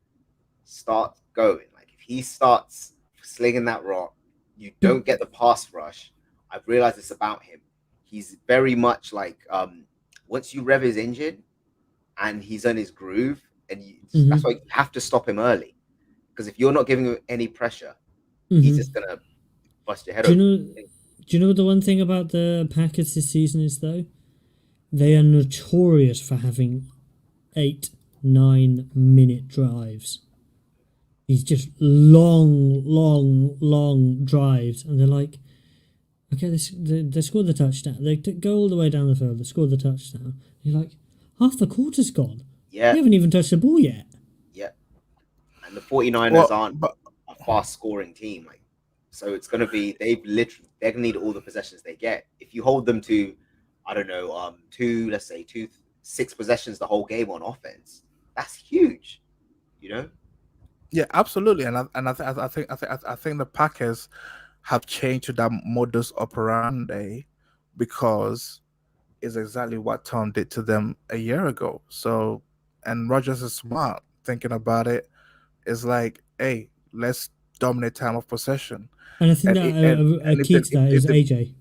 S2: starts going, like if he starts slinging that rock, you don't get the pass rush. I've realized it's about him. He's very much like once you rev his engine and he's on his groove, and that's why you have to stop him early because if you're not giving him any pressure, he's just gonna bust your head open.
S1: Do you know what the one thing about the Packers this season is though? They are notorious for having 8-9 minute drives. These just long drives, and they're like, okay, they scored the touchdown. They go all the way down the field. They scored the touchdown. You're like, half the quarter's gone. Yeah, they haven't even touched the ball yet.
S2: Yeah, and the 49ers aren't a fast scoring team. Like, so it's going to be they're going to need all the possessions they get. If you hold them to, I don't know, 6 possessions the whole game on offense, that's huge. You know.
S3: Yeah, absolutely, and I think the Packers have changed to that modus operandi because it's exactly what Tom did to them a year ago. So, and Rodgers is smart thinking about it. It's like, hey, let's dominate time of possession.
S1: And I think a key to that is AJ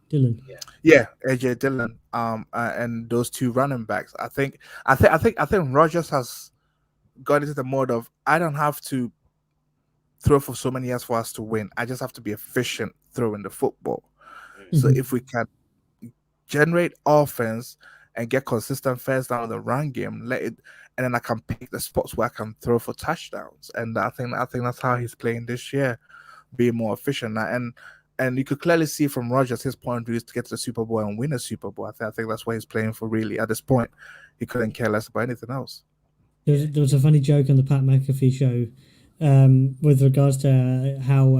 S1: Dillon.
S3: Yeah, AJ Dillon. And those 2 running backs. I think Rodgers has got into the mode of I don't have to throw for so many yards for us to win. I just have to be efficient throwing the football. So if we can generate offense and get consistent first down in the run game, and then I can pick the spots where I can throw for touchdowns. And I think that's how he's playing this year, being more efficient. And you could clearly see from Rodgers his point of view is to get to the Super Bowl and win a Super Bowl. I think that's what he's playing for. Really, at this point, he couldn't care less about anything else.
S1: There was a funny joke on the Pat McAfee show with regards to how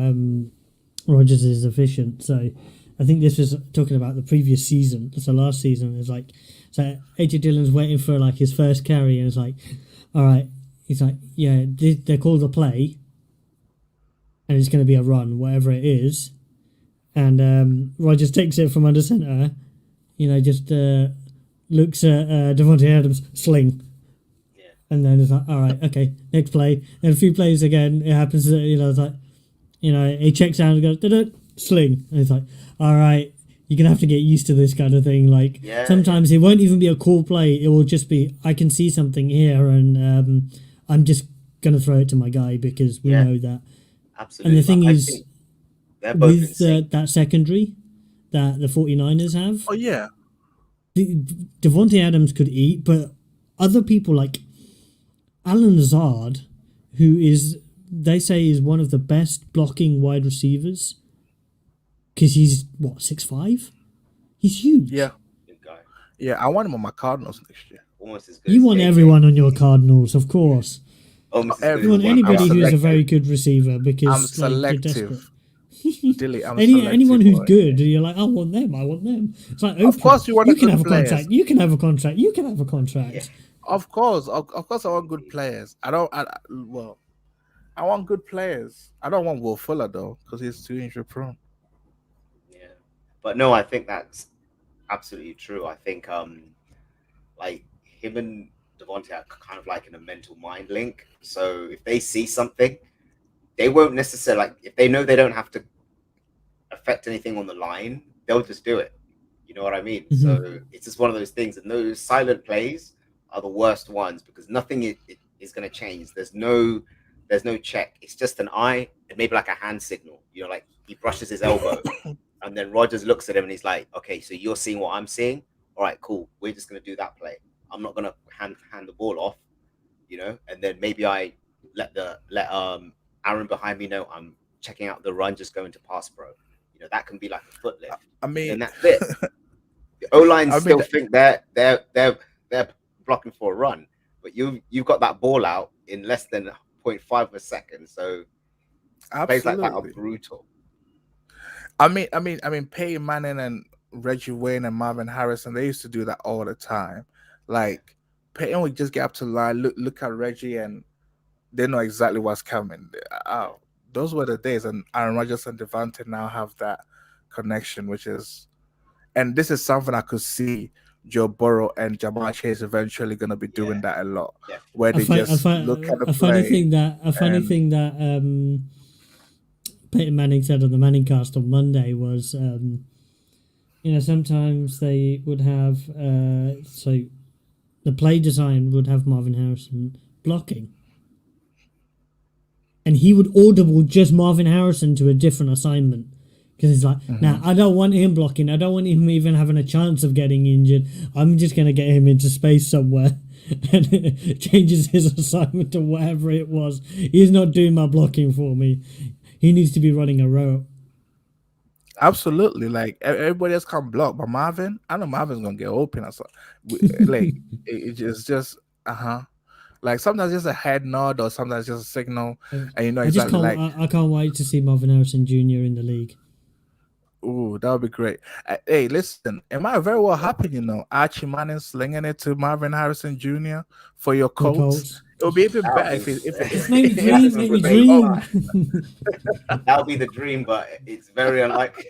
S1: Rodgers is efficient. So I think this was talking about the previous season. So last season is like, so AJ Dillon's waiting for like his first carry, and it's like, all right, he's like, yeah, they call the play, and it's going to be a run, whatever it is, and Rodgers takes it from under center, just looks at Devontae Adams, sling. And then it's like, all right, okay, next play. And a few plays again, it happens, it's like, he checks out and goes, da-da, sling. And it's like, all right, you're going to have to get used to this kind of thing. Like, sometimes it won't even be a cool play. It will just be, I can see something here, and I'm just going to throw it to my guy because we know that.
S2: Absolutely.
S1: And the thing is, with that secondary that the 49ers have.
S3: Oh, yeah.
S1: Devontae Adams could eat, but other people like Alan Lazard, who they say is one of the best blocking wide receivers, because he's 6'5". He's huge.
S3: Yeah, good guy. Yeah, I want him on my Cardinals next year.
S2: Almost as good.
S1: You want everyone on your Cardinals, of course.
S2: Almost
S1: you want anybody who's a very good receiver because
S3: I'm selective. Dilly, I'm
S1: Anyone
S3: selective,
S1: who's
S3: boy.
S1: good, you're like, I want them. It's like,
S3: Of course you want
S1: you
S3: a
S1: can
S3: good
S1: have a
S3: players.
S1: contract. You can have a contract. You can have a contract.
S2: Yeah.
S3: Of course, of course, I want good players. I want good players. I don't want Will Fuller though, because he's too injury prone.
S2: Yeah, but no, I think that's absolutely true. I think like him and Devontae are kind of like in a mental mind link. So if they see something, they won't necessarily like if they know they don't have to affect anything on the line, they'll just do it. You know what I mean?
S1: Mhm.
S2: So it's just one of those things, and those silent plays are the worst ones because nothing is going to change. There's no check. It's just an eye and maybe like a hand signal. You know, like he brushes his elbow, and then Rogers looks at him and he's like, "Okay, so you're seeing what I'm seeing. All right, cool. We're just going to do that play. I'm not going to hand the ball off, you know. And then maybe I let Aaron behind me know I'm checking out the run, just going to pass pro. You know, that can be like a foot lift.
S3: I mean,
S2: and that's it. The O line
S3: I
S2: still
S3: mean,
S2: think they're blocking for a run, but you've got that ball out in less than 0.5 of a second. So plays like that are
S3: absolutely.
S2: brutal.
S3: I mean, Peyton Manning and Reggie Wayne and Marvin Harrison, they used to do that all the time. Like Peyton would just get up to the line, look at Reggie, and they know exactly what's coming. Oh, those were the days, and Aaron Rodgers and Devontae now have that connection, which is, and this is something I could see Joe Burrow and Jamar Chase eventually going to be doing that a lot,
S2: Yeah.
S3: where they just look at the
S1: funny
S3: play.
S1: thing that Peyton Manning said on the Manning cast on Monday was, sometimes they would have so the play design would have Marvin Harrison blocking, and he would audible just Marvin Harrison to a different assignment. Because he's like, nah, I don't want him blocking. I don't want him even having a chance of getting injured. I'm just going to get him into space somewhere. And it changes his assignment to whatever it was. He's not doing my blocking for me. He needs to be running a route.
S3: Absolutely, like everybody else can block, but Marvin, I know Marvin's gonna get open or something. Like it's just like sometimes just a head nod or sometimes just a signal, and you know exactly.
S1: I can't wait to see Marvin Harrison Jr. in the league.
S3: Ooh, that would be great. Hey, listen, it might very well happen, Archie Manning slinging it to Marvin Harrison Jr. for your Colts. It would be even better if it
S1: Maybe dream.
S2: That'll be the dream, but it's very unlikely.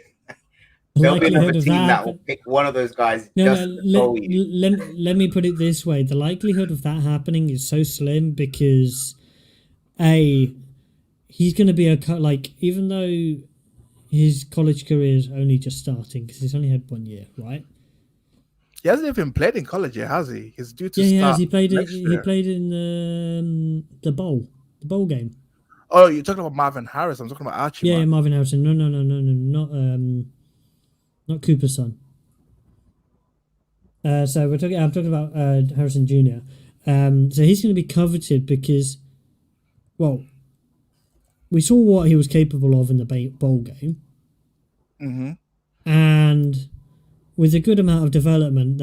S2: There'll be another team that will pick one of those guys.
S1: Let me put it this way: the likelihood of that happening is so slim because, he's going to be even though his college career is only just starting because he's only had 1 year, right?
S3: He hasn't even played in college yet, has he? He's due to start.
S1: He has. He played in the bowl game.
S3: Oh, you're talking about Marvin Harris. I'm talking about Archie.
S1: Yeah, Marvin Harrison. No, not Cooper's son. So I'm talking about Harrison Jr. So he's going to be coveted because, well, we saw what he was capable of in the bowl game, and with a good amount of development,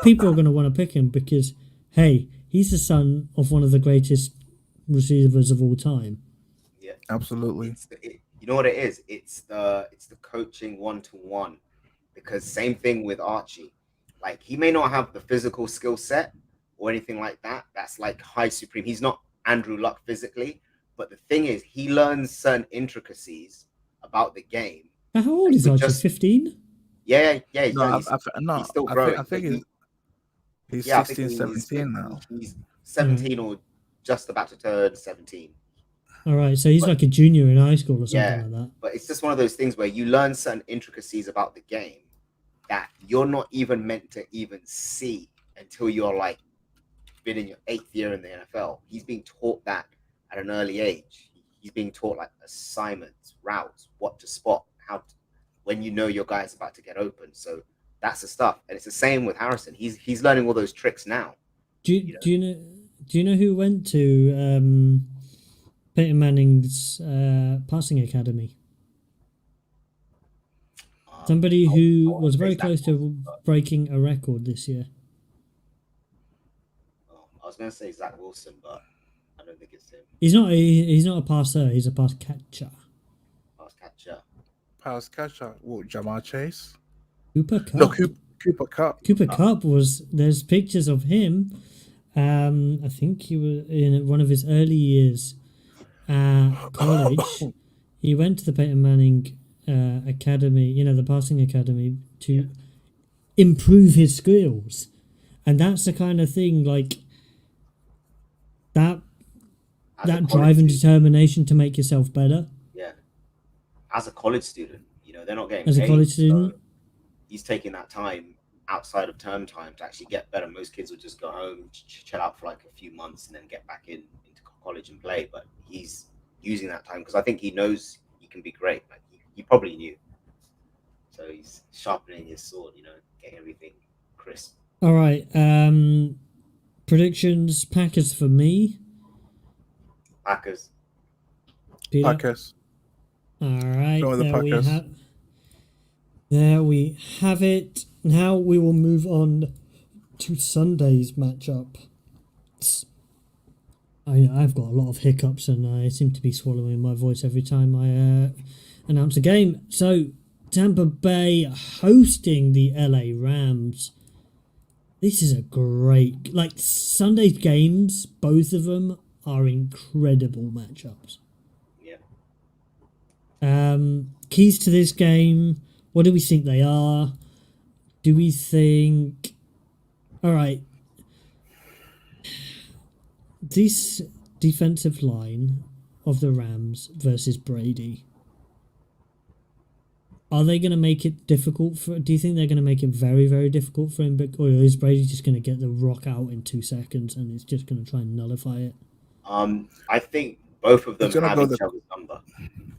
S1: people are gonna want to pick him because, hey, he's the son of one of the greatest receivers of all time.
S2: Yeah,
S3: absolutely.
S2: You know what it is? It's the coaching 1-to-1, because same thing with Archie. Like, he may not have the physical skill set or anything like that. That's like high supreme. He's not Andrew Luck physically. But the thing is, he learns certain intricacies about the game.
S1: How old is Archie? 15?
S2: Yeah. He's still growing.
S3: I think he's 16, 17 now.
S2: He's 17 or just about to turn 17.
S1: All right, so he's like a junior in high school or something like that.
S2: But it's just one of those things where you learn certain intricacies about the game that you're not even meant to even see until you're like been in your 8th year in the NFL. He's being taught that at an early age. He's being taught like assignments, routes, what to spot, when you know your guy's about to get open. So that's the stuff, and it's the same with Harrison. He's learning all those tricks now. Do
S1: you know who went to Peyton Manning's passing academy? Somebody who was very close to breaking a record this year.
S2: I was going to say Zach Wilson, but I don't think it's him.
S1: He's not a passer. He's a pass catcher.
S2: catcher.
S3: Pass catcher. What, Jamal Chase?
S1: Cooper
S3: No,
S1: Cup.
S3: Cooper Cup.
S1: Cooper Cup was. There's pictures of him. I think he was in one of his early years at college. He went to the Peyton Manning Academy, the passing academy, to improve his skills, and that's the kind of thing like that. That drive and determination to make yourself better.
S2: Yeah. As a college student, they're not getting
S1: as
S2: paid,
S1: a college student.
S2: So he's taking that time outside of term time to actually get better. Most kids will just go home, chill out for like a few months, and then get back into college and play. But he's using that time because I think he knows he can be great. Like he probably knew. So he's sharpening his sword, getting everything crisp.
S1: All right. Predictions: Packers for me.
S2: Packers.
S1: Peter?
S3: Packers.
S1: All right.
S3: Go with the Packers.
S1: There we have it. Now we will move on to Sunday's matchup. I've got a lot of hiccups and I seem to be swallowing my voice every time I announce a game. So, Tampa Bay hosting the LA Rams. This is a great... Sunday's games, both of them are incredible matchups.
S2: Yeah.
S1: Keys to this game, what do we think they are? Do we think... All right. This defensive line of the Rams versus Brady, are they going to make it difficult for... Do you think they're going to make it very, very difficult for him? Or is Brady just going to get the rock out in 2 seconds and it's just going to try and nullify it?
S2: I think both of them have each other's number.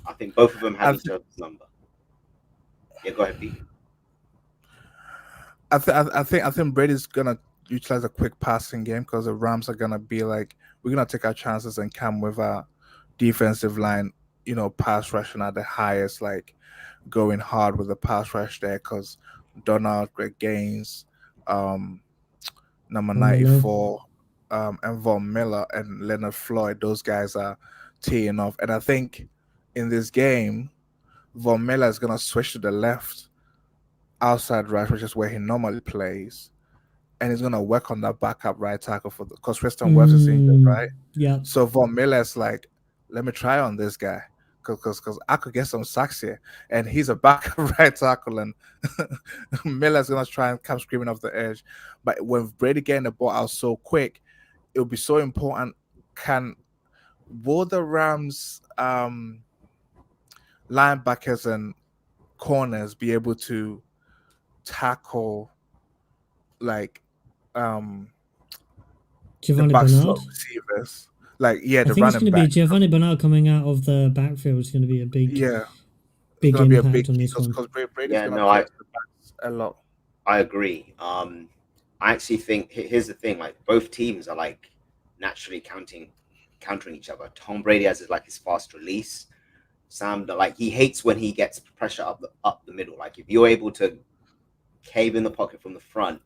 S2: I think both of them have each other's number. Yeah, go ahead, Pete.
S3: I think Brady's gonna utilize a quick passing game because the Rams are gonna be like, we're gonna take our chances and come with our defensive line, pass rushing at the highest, going hard with the pass rush there because Donald, Greg Gaines, number 94, and Von Miller and Leonard Floyd, those guys are teeing off. And I think in this game, Von Miller is going to switch to the left outside rush, which is where he normally plays. And he's going to work on that backup right tackle because Tristan Wirfs is injured, right?
S1: Yeah.
S3: So Von Miller's like, let me try on this guy because I could get some sacks here. And he's a backup right tackle, and Miller's going to try and come screaming off the edge. But when Brady getting the ball out so quick, it will be so important. Will the Rams linebackers and corners be able to tackle
S1: Giovanni
S3: the
S1: Bernard
S3: receivers? The
S1: I think it's going to be Giovanni Bernard coming out of the backfield. Is going to be a big big impact on this one.
S3: Brady's going to a lot.
S2: I agree. I actually think here's the thing: both teams are naturally countering each other. Tom Brady has his fast release. Sam, he hates when he gets pressure up the middle. If you're able to cave in the pocket from the front,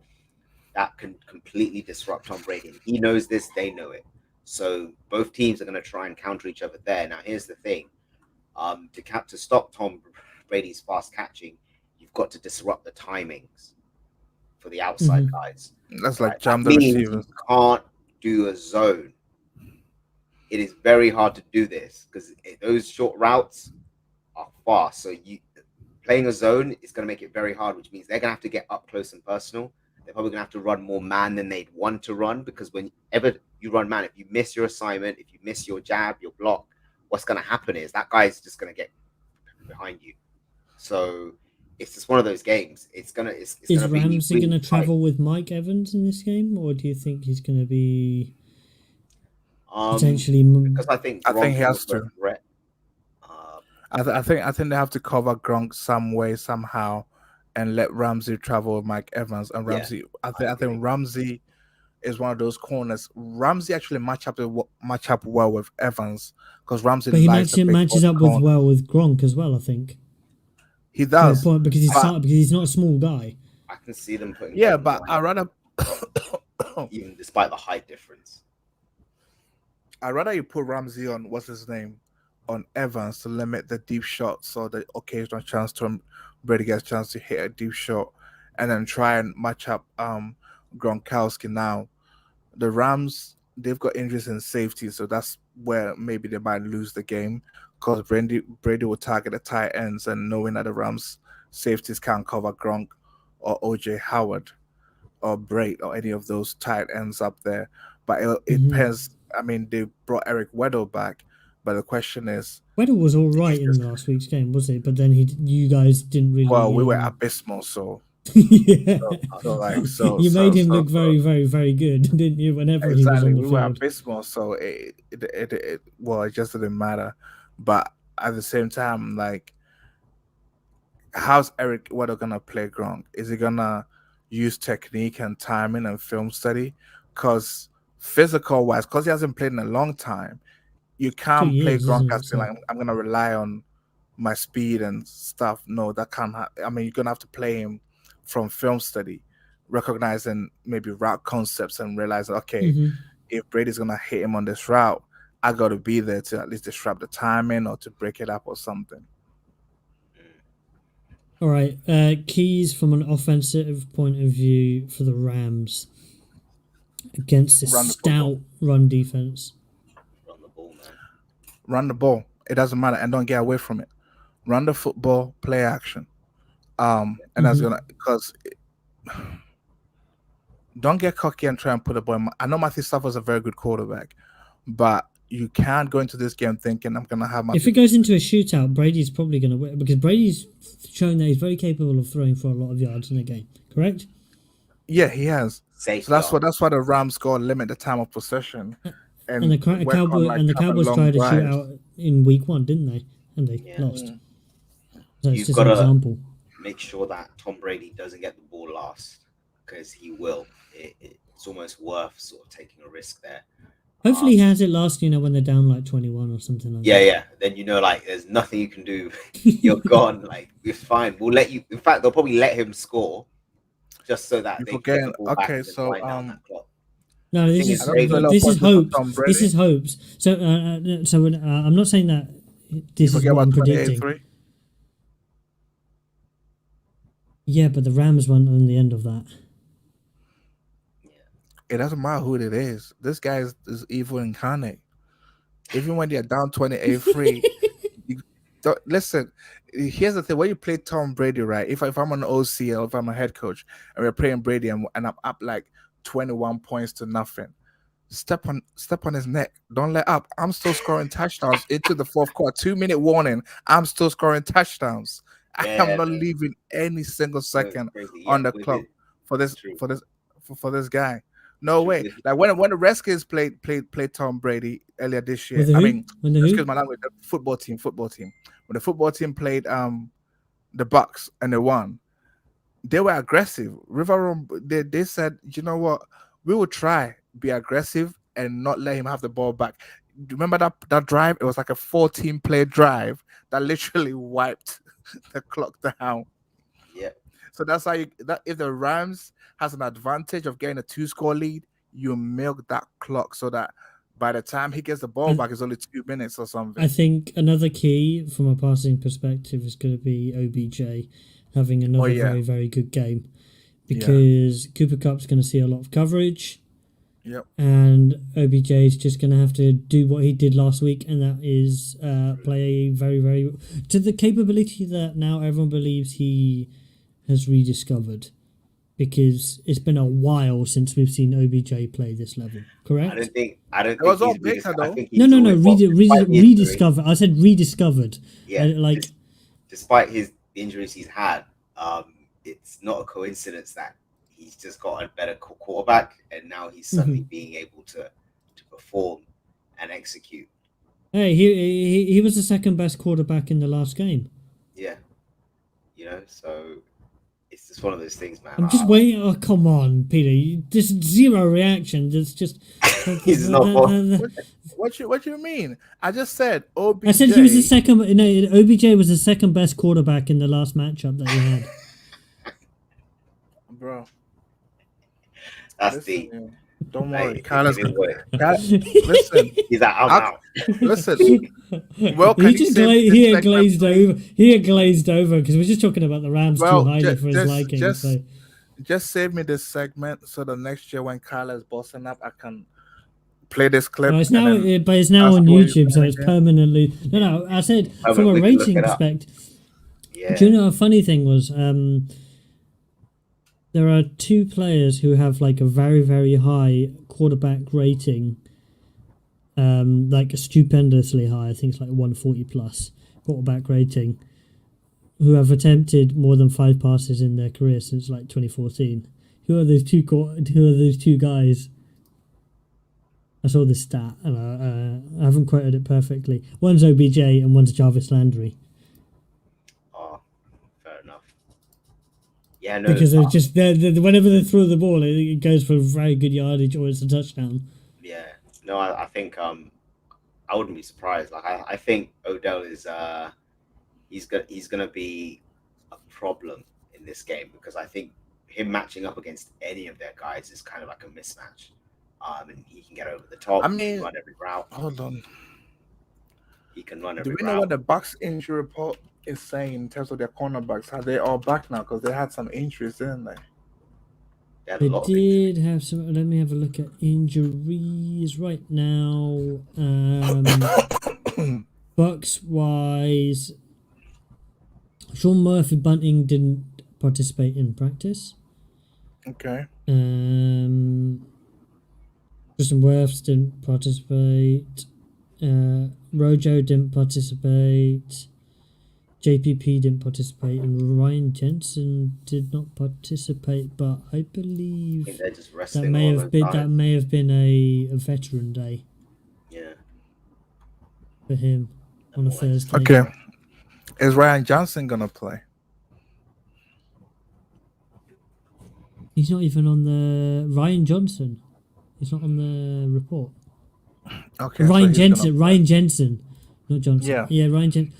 S2: that can completely disrupt Tom Brady. He knows this; they know it. So both teams are going to try and counter each other there. Now, here's the thing: to stop Tom Brady's fast catching, you've got to disrupt the timings for the outside guys.
S3: That's jam the receivers.
S2: You can't do a zone. It is very hard to do this because those short routes are fast. So playing a zone is going to make it very hard, which means they're going to have to get up close and personal. They're probably going to have to run more man than they'd want to run because whenever you run man, if you miss your assignment, if you miss your jab, your block, what's going to happen is that guy's just going to get behind you. So it's just one of those games. Is
S1: Ramsey going to travel with Mike Evans in this game, or do you think he's going to be potentially?
S2: Because I think
S3: he has to. I think they have to cover Gronk some way somehow, and let Ramsey travel with Mike Evans. And Ramsey, I think Ramsey is one of those corners. Ramsey actually match up well with Evans because Ramsey.
S1: But he matches up with Gronk as well. I think
S3: he does
S1: because he's not a small guy.
S2: I can see them putting.
S3: Yeah, but I rather
S2: even despite the height difference.
S3: I'd rather you put Ramsey on what's his name on Evans to limit the deep shots or the occasional chance to Brady gets a chance to hit a deep shot, and then try and match up Gronkowski. Now the Rams, they've got injuries in safety, so that's where maybe they might lose the game because Brady will target the tight ends, and knowing that the Rams safeties can't cover Gronk or OJ Howard or Braid or any of those tight ends up there. But it depends. I mean, they brought Eric Weddle back, but the question is,
S1: Weddle was all right in last week's game, was it? But then you guys didn't really.
S3: well, we were abysmal, so.
S1: Yeah. You made him look very, very, very good, didn't you? Whenever he was on the field, we
S3: were abysmal, so it just didn't matter. But at the same time, like, how's Eric Weddle gonna play Gronk? Is he gonna use technique and timing and film study? Because physical wise, because he hasn't played in a long time, you can't play Gronk as like, I'm gonna rely on my speed and stuff. No, that can't happen. I mean, you're gonna have to play him from film study, recognizing maybe route concepts and realizing, okay, if Brady's gonna hit him on this route, I got to be there to at least disrupt the timing or to break it up or something.
S1: All right, keys from an offensive point of view for the Rams against this stout run defense.
S2: Run the ball, man.
S3: Run the ball. It doesn't matter, and don't get away from it. Run the football, play action. And that's gonna, because don't get cocky and try and put the ball in. I know Matthew Stafford's a very good quarterback, but you can't go into this game thinking I'm gonna have my.
S1: If it goes into a shootout, Brady's probably gonna win because Brady's shown that he's very capable of throwing for a lot of yards in a game. Correct?
S3: Yeah, he has. So that's why the Rams go and limit the time of possession. And
S1: the Cowboys tried to shoot out in week 1, didn't they? And they lost. So it's just an example.
S2: Make sure that Tom Brady doesn't get the ball last, because he will. It's almost worth sort of taking a risk there.
S1: Hopefully he has it last, when they're down like 21 or something like that.
S2: Yeah. Then like there's nothing you can do. You're gone. Like, it's fine. We'll let you. In fact, they'll probably let him score, just so that they can get the ball back and wind down that clock.
S1: No, this is hopes. This is hopes. So I'm not saying that this is what I'm predicting. Yeah, but the Rams went on the end of that.
S3: It doesn't matter who it is. This guy is evil incarnate. Even when they're down 28-3, listen. Here's the thing: when you play Tom Brady, right? If I'm an OC or if I'm a head coach and we're playing Brady and I'm up like 21 points to nothing, step on his neck. Don't let up. I'm still scoring touchdowns into the fourth quarter. 2-minute warning. I'm still scoring touchdowns. I am not leaving any single second on the clock for this guy. No way. Like when the Redskins played Tom Brady earlier this year. Excuse my language. The football team. When the football team played the Bucs and they won, they were aggressive. They said, you know what? We will try be aggressive and not let him have the ball back. Remember that drive? It was like a 14-play drive that literally wiped the clock down.
S2: Yeah.
S3: So that's how if the Rams has an advantage of getting a 2-score lead, you milk that clock so that by the time he gets the ball back, it's only 2 minutes or something.
S1: I think another key from a passing perspective is going to be OBJ having another very, very good game, because Cooper Kupp's going to see a lot of coverage.
S3: Yep.
S1: And OBJ is just going to have to do what he did last week, and that is play very, very to the capability that now everyone believes he has rediscovered, because it's been a while since we've seen OBJ play this level. Correct?
S2: I don't think it
S3: was all Baker though.
S1: No. Rediscovered. I said rediscovered.
S2: Yeah. Despite his injuries he's had, it's not a coincidence that he's just got a better quarterback, and now he's suddenly being able to perform and execute.
S1: Hey, he was the second best quarterback in the last game.
S2: Yeah, so it's just one of those things, man.
S1: I'm just waiting. Oh, come on, Peter! Just zero reaction. It's just.
S2: He's not.
S3: What you mean? I just said OBJ.
S1: I said he was the second. No, OBJ was the second best quarterback in the last matchup that he had.
S3: Bro.
S2: That's deep.
S3: Don't worry.
S2: Hey,
S3: Kyler's
S2: give it away.
S3: listen.
S2: He's like, I'm out.
S3: Listen. Well, can you save this
S1: he had
S3: segment,
S1: glazed
S3: please?
S1: over. He had glazed over because we're just talking about the Rams
S3: Well,
S1: too highly for his liking.
S3: just save me this segment so the next year when Kyler's bossing up, I can play this clip.
S1: It's now on YouTube, so it's permanently. No. I said from a rating perspective.
S2: Yeah.
S1: Do you know a funny thing was? There are two players who have like a very, very high quarterback rating, like stupendously high. I think it's like 140 plus quarterback rating, who have attempted more than 5 passes in their career since like 2014. Who are those two guys? I saw this stat, and I haven't quoted it perfectly. One's OBJ and one's Jarvis Landry.
S2: Oh, fair enough. Yeah, no.
S1: Because they're just whenever they throw the ball, it goes for very good yardage or it's a touchdown.
S2: Yeah, no, I think I wouldn't be surprised. Like I think Odell is he's gonna be a problem in this game because I think him matching up against any of their guys is kind of like a mismatch. And he can get over the top.
S3: I mean,
S2: he can run every route.
S3: Hold on.
S2: He can run every route.
S3: Do we know what the Bucs injury report is saying in terms of their cornerbacks? Are they all back now? Because they had some injuries, didn't they?
S1: They did have some. Let me have a look at injuries right now. Bucks wise, Sean Murphy Bunting didn't participate in practice.
S3: Okay.
S1: Tristan Wirfs didn't participate. Rojo didn't participate. JPP didn't participate, and Ryan Jensen did not participate. But I believe
S2: they're just
S1: that may have been a veteran day.
S2: Yeah.
S1: For him on a Thursday.
S3: Okay. Is Ryan Johnson gonna play?
S1: He's not even on the Ryan Johnson. He's not on the report.
S3: Okay.
S1: Ryan Jensen, not Johnson. Yeah, Ryan Jensen.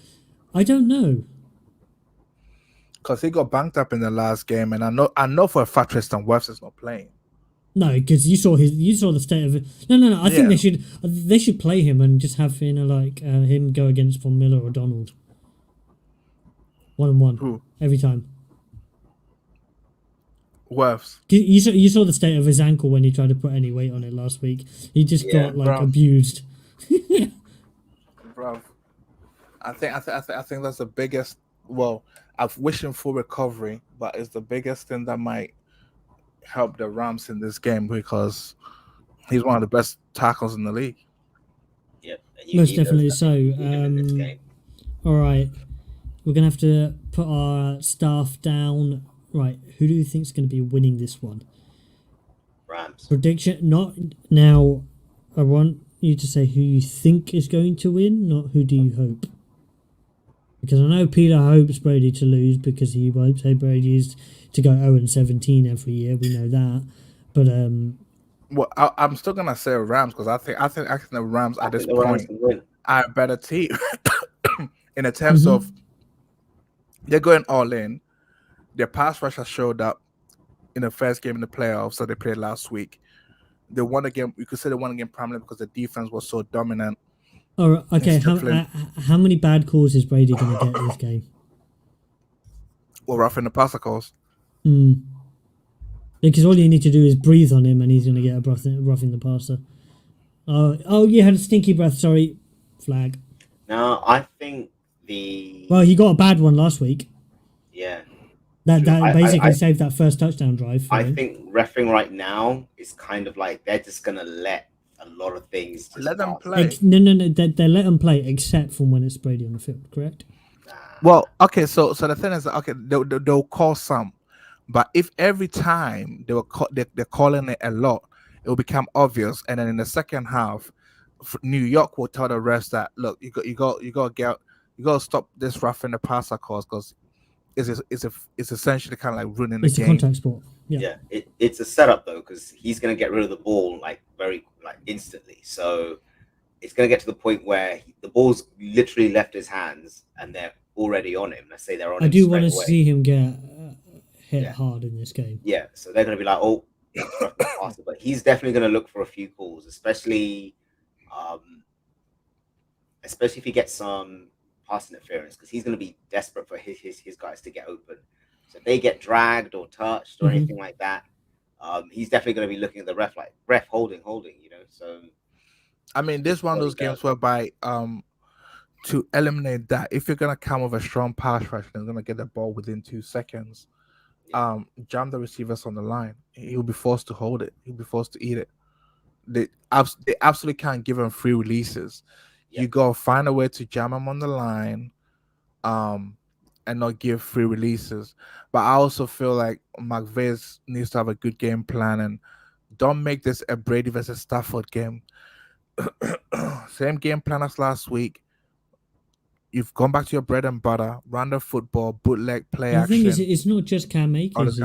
S1: I don't know.
S3: Because he got banked up in the last game, and I know for a fact Tristan Wirfs is not playing.
S1: No, because you saw the state of it. No. I think they should play him and just have him go against Von Miller or Donald. 1-on-1.
S3: Who?
S1: Every time.
S3: Wirfs.
S1: You saw the state of his ankle when he tried to put any weight on it last week. He just got abused.
S3: Bro, I think that's the biggest. Well, I wish him full recovery, but it's the biggest thing that might help the Rams in this game because he's one of the best tackles in the league.
S2: Yep.
S1: Most definitely so. All right, we're gonna have to put our staff down. Right, who do you think is going to be winning this one?
S2: Rams.
S1: Prediction, not now. I want you to say who you think is going to win, not who do you hope. Because I know Peter hopes Brady to lose because he won't say Brady is to go 0-17 every year. We know that, but
S3: well, I'm still gonna say Rams because I think the Rams at this point are a better team in the terms of they're going all in. Their pass rush has showed up in the first game in the playoffs that they played last week. They won again. You could say they won again primarily because the defense was so dominant.
S1: All right, okay. How many bad calls is Brady going to get this game?
S3: Well, roughing the passer calls.
S1: Because all you need to do is breathe on him, and he's going to get a roughing the passer. Oh, you had a stinky breath. Sorry, flag.
S2: No, I think
S1: Well, he got a bad one last week.
S2: Yeah.
S1: That basically saved that first touchdown drive.
S2: I think reffing right now is kind of like they're just gonna let a lot of things.
S3: Let them play.
S1: No. They let them play except from when it's Brady on the field, correct?
S3: Well, okay. So the thing is, okay, they'll call some, but if every time they're calling it a lot, it will become obvious, and then in the second half, New York will tell the refs that look, you got to stop this roughing the passer calls because. It's essentially kind of like ruining the game.
S1: It's a contact sport.
S2: Yeah. It's a setup though because he's going to get rid of the ball very instantly. So it's going to get to the point where the ball's literally left his hands and they're already on him. Let's say they're on him.
S1: I do want to see him get hit hard in this game.
S2: Yeah. So they're going to be like, oh, roughing the passer, but he's definitely going to look for a few calls, especially if he gets some pass interference, because he's going to be desperate for his guys to get open. So if they get dragged or touched or anything like that, he's definitely going to be looking at the ref like, ref holding, you know. So
S3: I mean, this one of those games whereby to eliminate that, if you're gonna come with a strong pass rush and gonna get the ball within 2 seconds, jam the receivers on the line. He'll be forced to hold it. He'll be forced to eat it. They absolutely can't give him free releases. You gotta find a way to jam him on the line, and not give free releases. But I also feel like McVay needs to have a good game plan and don't make this a Brady versus Stafford game. Same game plan as last week. You've gone back to your bread and butter, random football, bootleg, play action.
S1: The thing is, it's not just Cam Akers.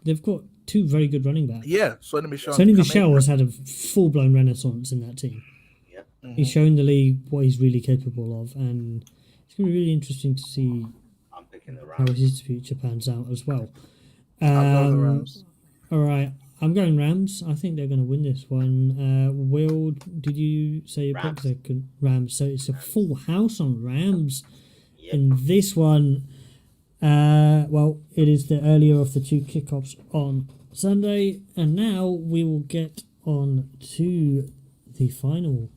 S1: They've got two very good running backs.
S3: Yeah, Sonny Michel.
S1: Sonny Michel has had a full-blown renaissance in that team. He's shown the league what he's really capable of, and it's going to be really interesting to see how his future pans out as well.
S3: I love the Rams.
S1: All right, I'm going Rams. I think they're going to win this one. Will, did you say your pick? Rams. So it's a full house on Rams in this one. Well, it is the earlier of the two kickoffs on Sunday, and now we will get on to the final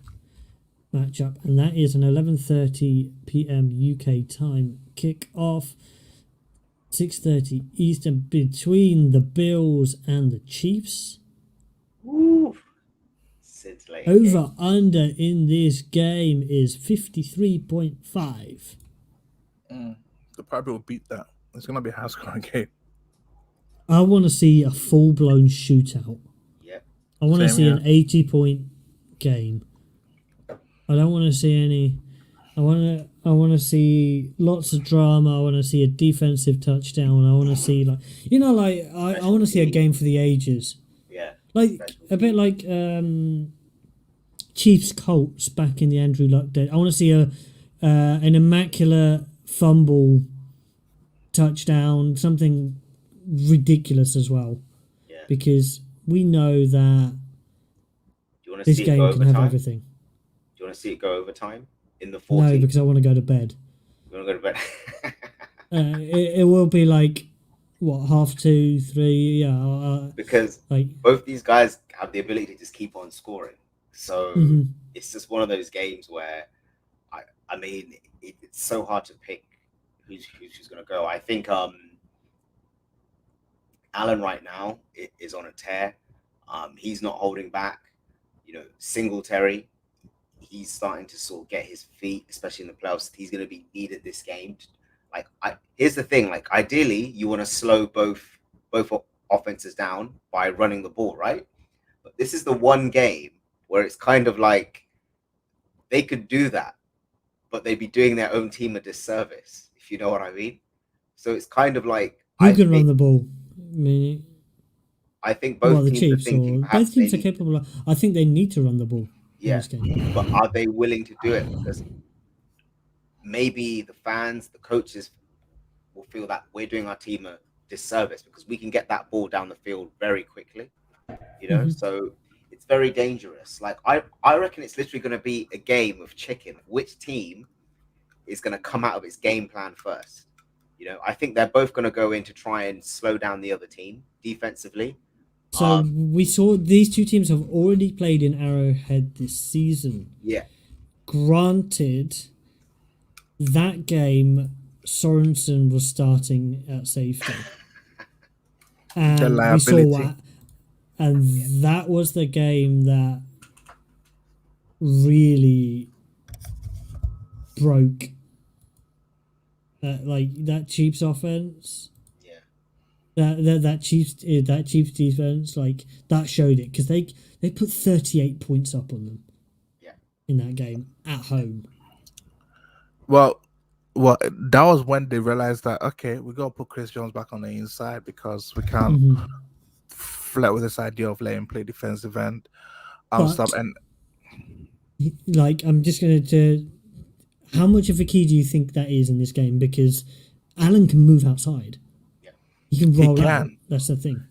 S1: matchup, and that is an 11:30 p.m. UK time kickoff, 6:30 Eastern, between the Bills and the Chiefs.
S2: Ooh.
S1: Over under in this game is 53.5.
S3: The probably will beat that. It's gonna be a high scoring game.
S1: I want to see a full blown shootout.
S2: Yeah.
S1: I want to see an 80-point game. I don't want to see any. I want to see lots of drama. I want to see a defensive touchdown. I want to see I want to see a game for the ages.
S2: Yeah.
S1: Like a bit like Chiefs Colts back in the Andrew Luck days. I want to see an immaculate fumble touchdown, something ridiculous as well.
S2: Yeah.
S1: Because we know that this game can have everything.
S2: Do you want to see it go overtime in the 40?
S1: No, because I want to go to bed.
S2: You want to go to bed?
S1: It will be like, what, 2:30, 3? Yeah.
S2: Because both these guys have the ability to just keep on scoring. So it's just one of those games where, I mean, it's so hard to pick who's going to go. I think Allen right now is on a tear. He's not holding back. You know, Singletary, he's starting to sort of get his feet, especially in the playoffs. He's going to be needed this game. Here's the thing. Ideally, you want to slow both offenses down by running the ball, right? But this is the one game where it's kind of like they could do that, but they'd be doing their own team a disservice, if you know what I mean. So it's kind of like
S1: who can run the ball?
S2: I think both
S1: the
S2: teams
S1: Chiefs both teams are capable. I think they need to run the ball.
S2: Yeah, but are they willing to do it? Because maybe the fans, the coaches will feel that we're doing our team a disservice because we can get that ball down the field very quickly. You know, so it's very dangerous. I reckon it's literally going to be a game of chicken. Which team is going to come out of its game plan first? You know, I think they're both going to go in to try and slow down the other team defensively.
S1: So we saw these two teams have already played in Arrowhead this season.
S2: Yeah.
S1: Granted, that game, Sorensen was starting at safety. And we saw that. And that was the game that really broke that Chiefs offense. That Chiefs defense, that showed it because they put 38 points up on them.
S2: Yeah.
S1: In that game at home.
S3: Well, that was when they realized that we gotta put Chris Jones back on the inside because we can't flirt with this idea of letting him play defensive end. Stop and
S1: I'm just gonna. How much of a key do you think that is in this game? Because Allen can move outside. He can roll out. That's the thing.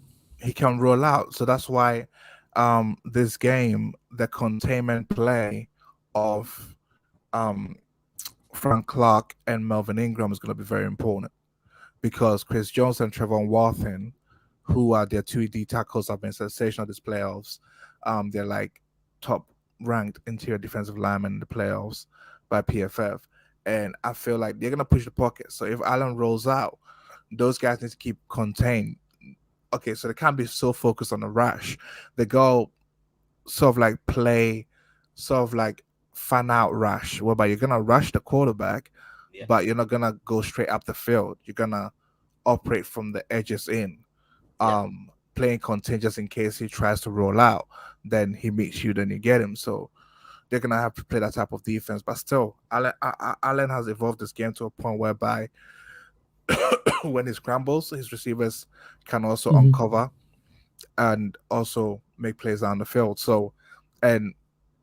S3: he can roll out. So that's why this game, the containment play of Frank Clark and Melvin Ingram is going to be very important, because Chris Jones and Trevor Watson, who are their 2D tackles, have been sensational this playoffs. They're like top ranked interior defensive linemen in the playoffs by PFF. And I feel like they're going to push the pocket. So if Allen rolls out, those guys need to keep contained. Okay, so they can't be so focused on the rush. They go sort of like play, sort of like fan out rush, whereby you're going to rush the quarterback, but you're not going to go straight up the field. You're going to operate from the edges in, playing contingents in case he tries to roll out. Then he meets you, then you get him. So they're going to have to play that type of defense. But still, Allen has evolved this game to a point whereby when he scrambles, his receivers can also uncover and also make plays down the field. So, and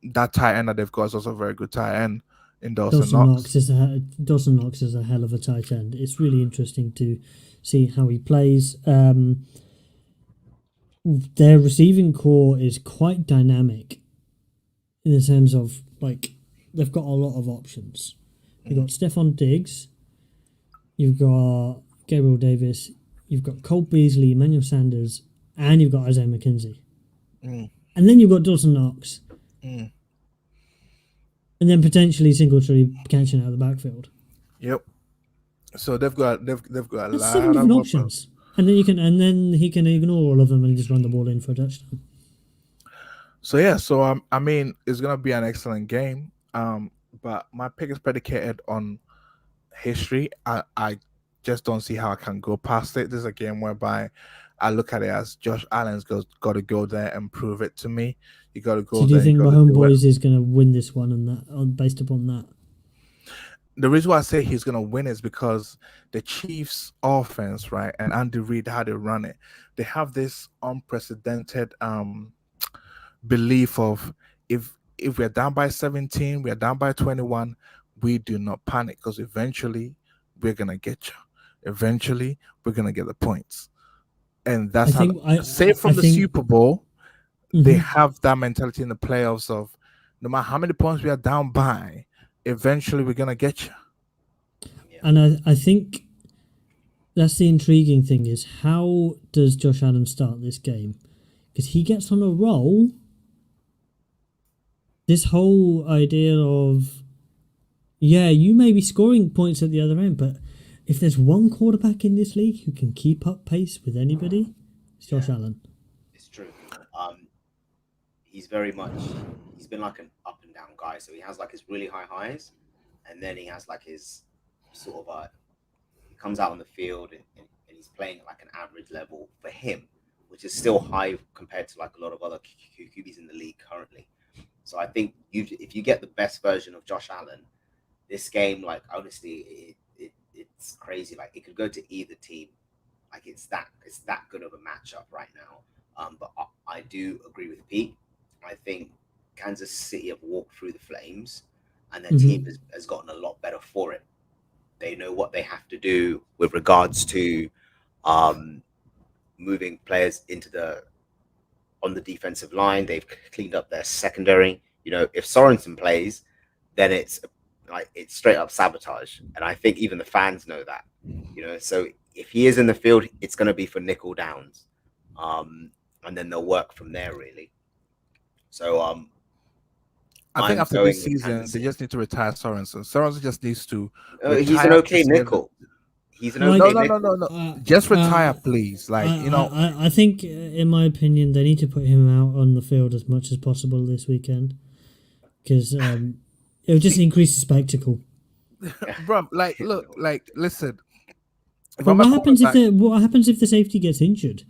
S3: that tight end that they've got is also a very good tight end in Dawson Knox.
S1: Dawson Knox is a hell of a tight end. It's really interesting to see how he plays. Their receiving core is quite dynamic in terms of, like, they've got a lot of options. You've got Stephon Diggs, you've got Gabriel Davis, you've got Cole Beasley, Emmanuel Sanders, and you've got Isaiah McKenzie. And then you've got Dawson Knox. And then potentially Singletary catching out of the backfield.
S3: Yep. So they've got a lot
S1: 7
S3: of
S1: different options. And then he can ignore all of them and just run the ball in for a touchdown.
S3: So yeah, I mean, it's gonna be an excellent game. But my pick is predicated on history. I just don't see how I can go past it. This is a game whereby I look at it as Josh Allen's got to go there and prove it to me. You got to go.
S1: So do you think my homeboys is going to win this one based upon that?
S3: The reason why I say he's going to win is because the Chiefs' offense, right, and Andy Reid, how they run it, they have this unprecedented belief of if we're down by 17, we're down by 21, we do not panic, because eventually we're going to get you. Eventually we're going to get the points. And that's from the Super Bowl, they have that mentality in the playoffs of no matter how many points we are down by, eventually we're going to get you.
S1: And I think that's the intriguing thing, is how does Josh Allen start this game? Because he gets on a roll. This whole idea of, you may be scoring points at the other end, but if there's one quarterback in this league who can keep up pace with anybody, it's Josh Allen.
S2: It's true. He's been like an up and down guy. So he has like his really high highs, and then he has like his sort of he comes out on the field and he's playing at like an average level for him, which is still high compared to like a lot of other QBs in the league currently. So I think if you get the best version of Josh Allen, this game, like, honestly, it's crazy. Like, it could go to either team. Like, it's that good of a matchup right now. But I do agree with Pete. I think Kansas City have walked through the flames, and their team has gotten a lot better for it. They know what they have to do with regards to moving players on the defensive line. They've cleaned up their secondary. If Sorensen plays, then it's straight up sabotage. And I think even the fans know that, so if he is in the field, it's going to be for nickel downs. And then they'll work from there, really. So,
S3: I think after this season, they just need to retire Sorensen. Sorensen just needs to.
S2: He's an okay nickel. He's an okay nickel.
S3: No. Just retire, please.
S1: I think, in my opinion, they need to put him out on the field as much as possible this weekend, because it will just increase the spectacle.
S3: Bro, listen.
S1: What happens if the safety gets injured?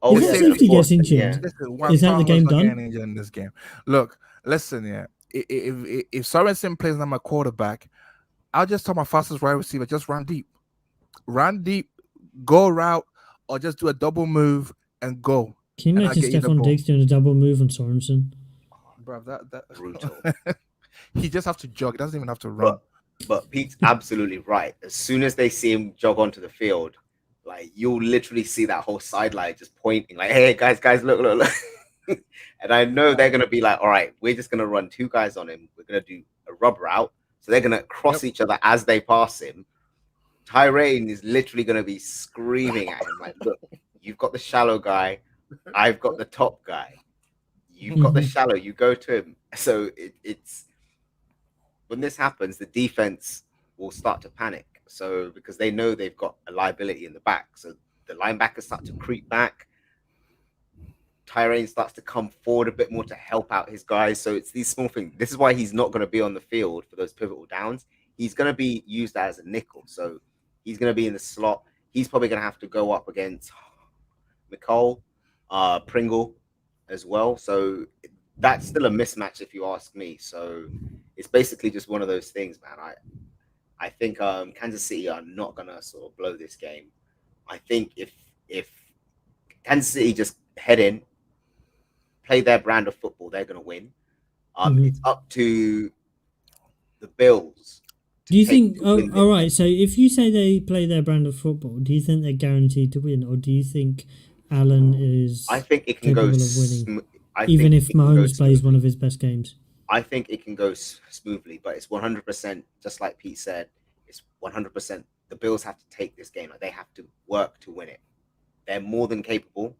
S2: If
S1: the safety gets injured, is that the game done?
S3: In this game. Look, listen, if Sorensen plays on my quarterback, I'll just tell my fastest wide receiver, just run deep, go route, or just do a double move and go.
S1: Can you imagine Stephon Diggs doing a double move on Sorensen?
S3: Bro, that
S2: brutal.
S3: He just have to jog. He doesn't even have to run.
S2: But Pete's absolutely right. As soon as they see him jog onto the field, like you'll literally see that whole sideline just pointing, like, "Hey, guys, look." And I know they're gonna be like, "All right, we're just gonna run 2 guys on him. We're gonna do a rub route." So they're gonna cross each other as they pass him. Tyrone is literally gonna be screaming at him, like, "Look, you've got the shallow guy. I've got the top guy. You've got the shallow. You go to him." So it's when this happens, the defense will start to panic. So because they know they've got a liability in the back, so the linebackers start to creep back. Tyrone starts to come forward a bit more to help out his guys. So it's these small things. This is why he's not going to be on the field for those pivotal downs. He's going to be used as a nickel. So he's going to be in the slot. He's probably going to have to go up against McCall, Pringle as well. So that's still a mismatch if you ask me. So it's basically just one of those things, man. I think Kansas City are not going to sort of blow this game. I think if Kansas City just head in, play their brand of football, they're going to win. It's up to the Bills.
S1: Do you think? Oh, all right. So if you say they play their brand of football, do you think they're guaranteed to win, or do you think Allen is?
S2: I think it can go
S1: capable of winning, even if Mahomes plays one of his best games.
S2: I think it can go smoothly, but it's 100%. Just like Pete said, it's 100%. The Bills have to take this game. Like, they have to work to win it. They're more than capable,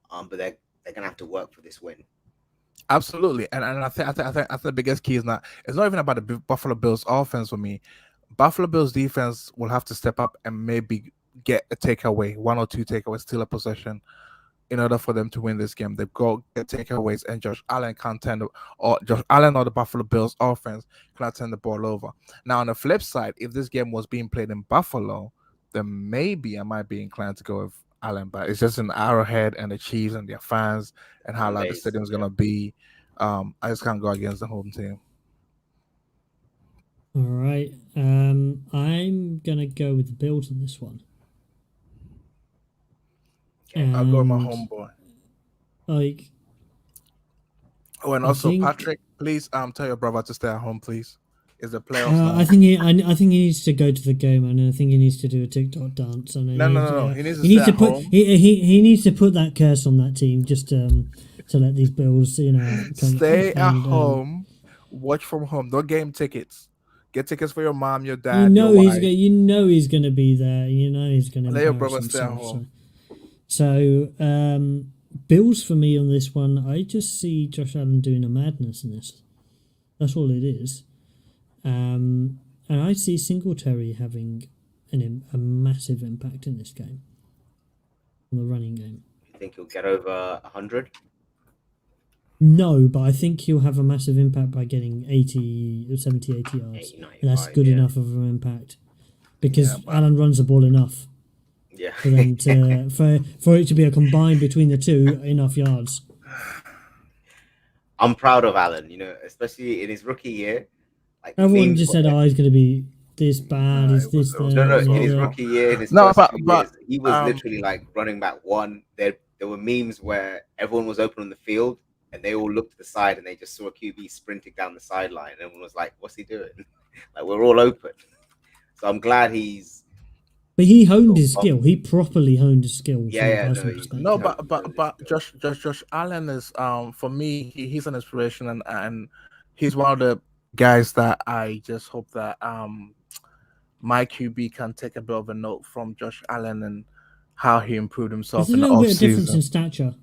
S2: but they're gonna have to work for this win.
S3: Absolutely, and I think the biggest key is it's not even about the Buffalo Bills offense for me. Buffalo Bills defense will have to step up and maybe get a takeaway, 1 or 2 takeaways, steal a possession, in order for them to win this game. They've got to get takeaways, and Josh Allen or the Buffalo Bills offense cannot turn the ball over. Now, on the flip side, if this game was being played in Buffalo, then maybe I might be inclined to go with Allen, but it's just an Arrowhead and the Chiefs and their fans and how loud the stadium's gonna be. I just can't go against the home team.
S1: All right, I'm gonna go with the Bills on this one.
S3: I'll go with my homeboy.
S1: Like,
S3: and also Patrick, please tell your brother to stay at home, please. Is the playoffs?
S1: I think he needs to go to the game, and I think he needs to do a TikTok dance. And
S3: no. He needs to
S1: put he needs to put that curse on that team just to let these Bills,
S3: stay at home, watch from home. No game tickets. Get tickets for your mom, your dad.
S1: He's going to be there. He's going to
S3: let your brother stay at home.
S1: So Bills for me on this one. I just see Josh Allen doing a madness in this. That's all it is. And I see Singletary having a massive impact in this game, on the running game.
S2: You think he'll get over 100?
S1: No, but I think he'll have a massive impact by getting 70, 80 yards. 80, and that's good enough of an impact. Because Allen runs the ball enough.
S2: Yeah.
S1: For them to, for it to be a combined between the two, enough yards.
S2: I'm proud of Allen, especially in his rookie year. Like,
S1: everyone just said, he's going to be this bad,
S2: No, in his rookie year, in his first 2 years, he was literally like running back 1. There were memes where everyone was open on the field and they all looked to the side and they just saw a QB sprinting down the sideline. And everyone was like, what's he doing? Like, we're all open. So I'm glad
S1: But he honed his skill. He properly honed his skill.
S3: But Josh Allen is for me, he's an inspiration, and he's one of the guys that I just hope that my QB can take a bit of a note from Josh Allen and how he improved himself.
S1: There's a little bit of difference in stature.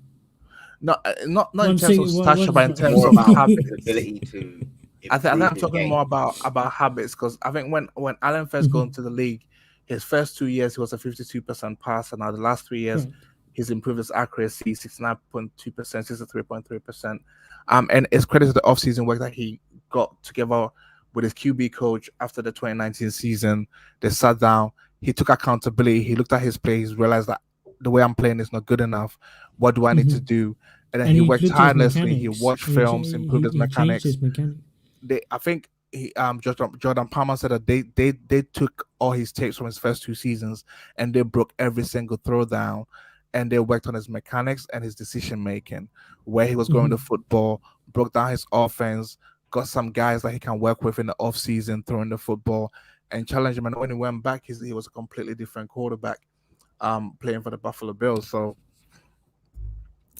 S3: Not in terms of stature, but in terms of habits.
S2: Ability to.
S3: I think I'm talking more about habits, because I think when Allen first got into the league, his first 2 years he was a 52% passer. Now the last 3 years, he's improved his accuracy 69.2%, 63.3%. And it's credit to the offseason work that he got together with his QB coach after the 2019 season. They sat down, he took accountability, he looked at his play, he realized that the way I'm playing is not good enough. What do I need to do? And then he worked tirelessly. He watched films, improved his mechanics. I think Jordan Palmer said that they took all his tapes from his first 2 seasons and they broke every single throw down, and they worked on his mechanics and his decision making, where he was going to football, broke down his offense, got some guys that he can work with in the off season throwing the football and challenge him. And when he went back, he was a completely different quarterback. playing for the Buffalo Bills. So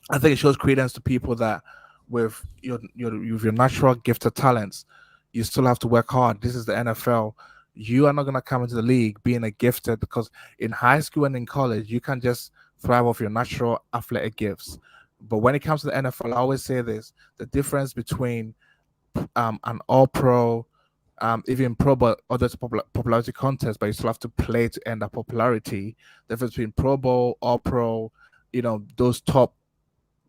S3: I think it shows credence to people that with your natural gifted talents, you still have to work hard. This is the NFL. You are not gonna come into the league being a gifted, because in high school and in college you can just thrive off your natural athletic gifts. But when it comes to the NFL, I always say this: the difference between an all pro, even pro, but other popularity contests, but you still have to play to earn that popularity. The difference between Pro Bowl, all pro, those top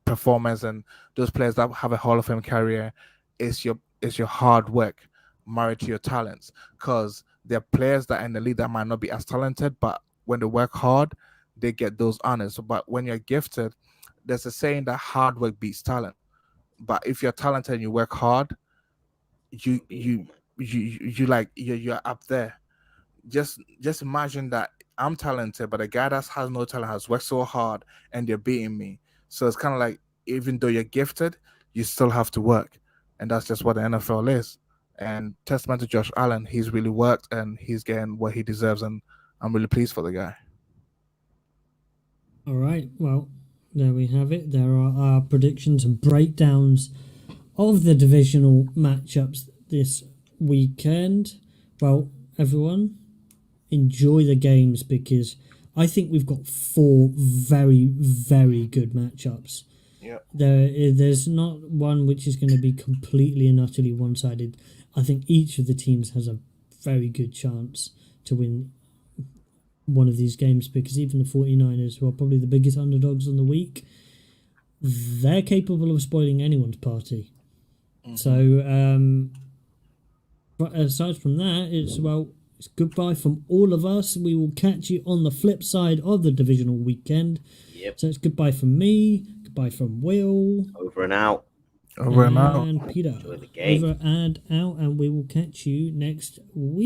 S3: performers and those players that have a Hall of Fame career is your hard work married to your talents. Because there are players that are in the league that might not be as talented, but when they work hard, they get those honors. But when you're gifted, there's a saying that hard work beats talent. But if you're talented and you work hard, you're up there. Just imagine that I'm talented, but a guy that has no talent has worked so hard and they're beating me. So it's kind of like, even though you're gifted, you still have to work. And that's just what the NFL is. And testament to Josh Allen, he's really worked and he's getting what he deserves. And I'm really pleased for the guy.
S1: All right. Well, there we have it. There are our predictions and breakdowns of the divisional matchups this weekend. Well, everyone, enjoy the games, because I think we've got 4 very, very good matchups.
S3: Yeah.
S1: There's not one which is going to be completely and utterly one-sided. I think each of the teams has a very good chance to win one of these games, because even the 49ers, who are probably the biggest underdogs on the week, they're capable of spoiling anyone's party. Mm-hmm. So, but aside from that, it's goodbye from all of us. We will catch you on the flip side of the divisional weekend.
S2: Yep.
S1: So it's goodbye from me, goodbye from Will.
S2: Over and out.
S3: Over and out.
S1: And Peter.
S2: Enjoy the game.
S1: Over and out, and we will catch you next week.